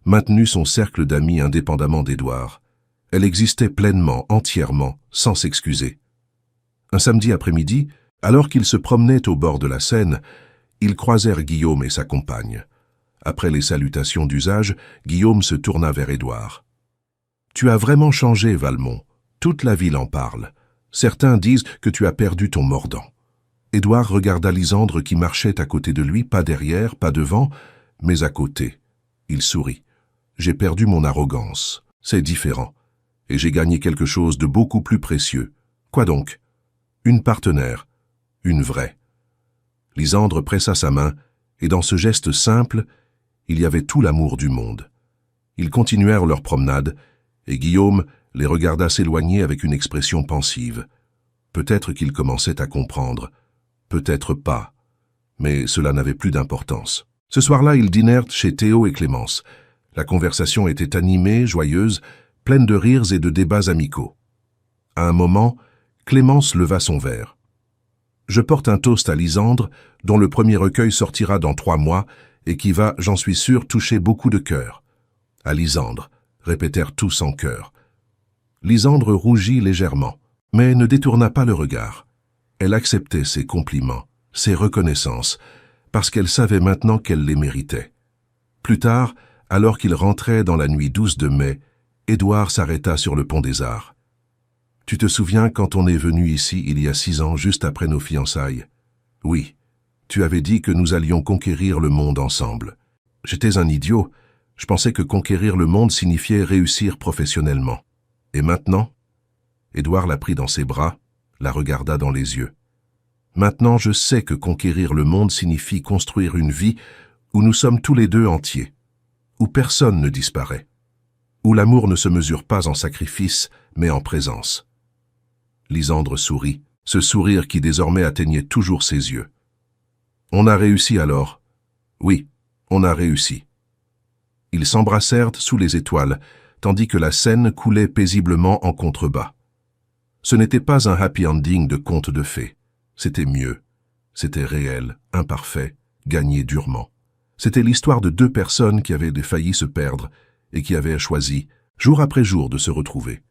maintenu son cercle d'amis indépendamment d'Édouard. Elle existait pleinement, entièrement, sans s'excuser. Un samedi après-midi, alors qu'ils se promenaient au bord de la Seine, ils croisèrent Guillaume et sa compagne. Après les salutations d'usage, Guillaume se tourna vers Édouard. « Tu as vraiment changé, Valmont. Toute la ville en parle. Certains disent que tu as perdu ton mordant. » Édouard regarda Lysandre qui marchait à côté de lui, pas derrière, pas devant, mais à côté. Il sourit. « J'ai perdu mon arrogance. C'est différent. Et j'ai gagné quelque chose de beaucoup plus précieux. Quoi donc? Une partenaire. Une vraie. » Lysandre pressa sa main, et dans ce geste simple, il y avait tout l'amour du monde. Ils continuèrent leur promenade, et Guillaume les regarda s'éloigner avec une expression pensive. Peut-être qu'il commençait à comprendre, peut-être pas, mais cela n'avait plus d'importance. Ce soir-là, ils dînèrent chez Théo et Clémence. La conversation était animée, joyeuse, pleine de rires et de débats amicaux. À un moment, Clémence leva son verre. « Je porte un toast à Lysandre, dont le premier recueil sortira dans 3 mois et qui va, j'en suis sûr, toucher beaucoup de cœurs. »« À Lysandre », répétèrent tous en chœur. Lysandre rougit légèrement, mais ne détourna pas le regard. Elle acceptait ses compliments, ses reconnaissances, parce qu'elle savait maintenant qu'elle les méritait. Plus tard, alors qu'ils rentraient dans la nuit douce de mai, Édouard s'arrêta sur le pont des Arts. « Tu te souviens quand on est venu ici il y a 6 ans, juste après nos fiançailles? Oui, tu avais dit que nous allions conquérir le monde ensemble. J'étais un idiot, je pensais que conquérir le monde signifiait réussir professionnellement. Et maintenant ?» Édouard la prit dans ses bras, la regarda dans les yeux. « Maintenant, je sais que conquérir le monde signifie construire une vie où nous sommes tous les deux entiers, où personne ne disparaît, où l'amour ne se mesure pas en sacrifice, mais en présence. » Lysandre sourit, ce sourire qui désormais atteignait toujours ses yeux. « On a réussi alors. Oui, on a réussi. » Ils s'embrassèrent sous les étoiles, tandis que la Seine coulait paisiblement en contrebas. Ce n'était pas un happy ending de conte de fées. C'était mieux. C'était réel, imparfait, gagné durement. C'était l'histoire de 2 personnes qui avaient failli se perdre et qui avaient choisi, jour après jour, de se retrouver.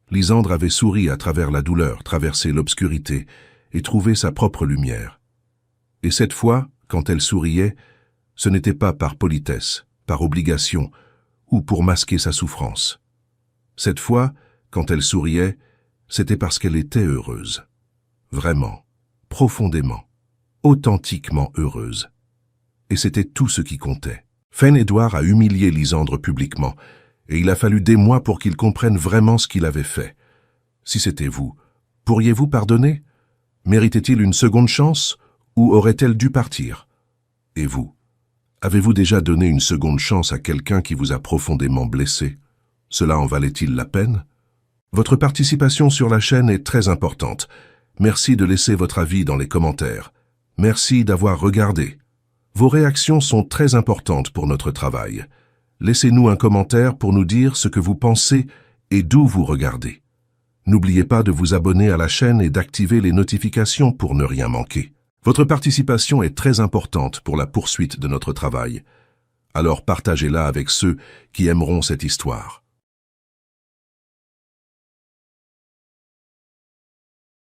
Lysandre avait souri à travers la douleur, traversé l'obscurité et trouvé sa propre lumière. Et cette fois, quand elle souriait, ce n'était pas par politesse, par obligation ou pour masquer sa souffrance. Cette fois, quand elle souriait, c'était parce qu'elle était heureuse. Vraiment, profondément, authentiquement heureuse. Et c'était tout ce qui comptait. Édouard a humilié Lysandre publiquement, et il a fallu des mois pour qu'il comprenne vraiment ce qu'il avait fait. Si c'était vous, pourriez-vous pardonner? Méritait-il une seconde chance, ou aurait-elle dû partir? Et vous? Avez-vous déjà donné une seconde chance à quelqu'un qui vous a profondément blessé? Cela en valait-il la peine? Votre participation sur la chaîne est très importante. Merci de laisser votre avis dans les commentaires. Merci d'avoir regardé. Vos réactions sont très importantes pour notre travail. Laissez-nous un commentaire pour nous dire ce que vous pensez et d'où vous regardez. N'oubliez pas de vous abonner à la chaîne et d'activer les notifications pour ne rien manquer. Votre participation est très importante pour la poursuite de notre travail. Alors partagez-la avec ceux qui aimeront cette histoire.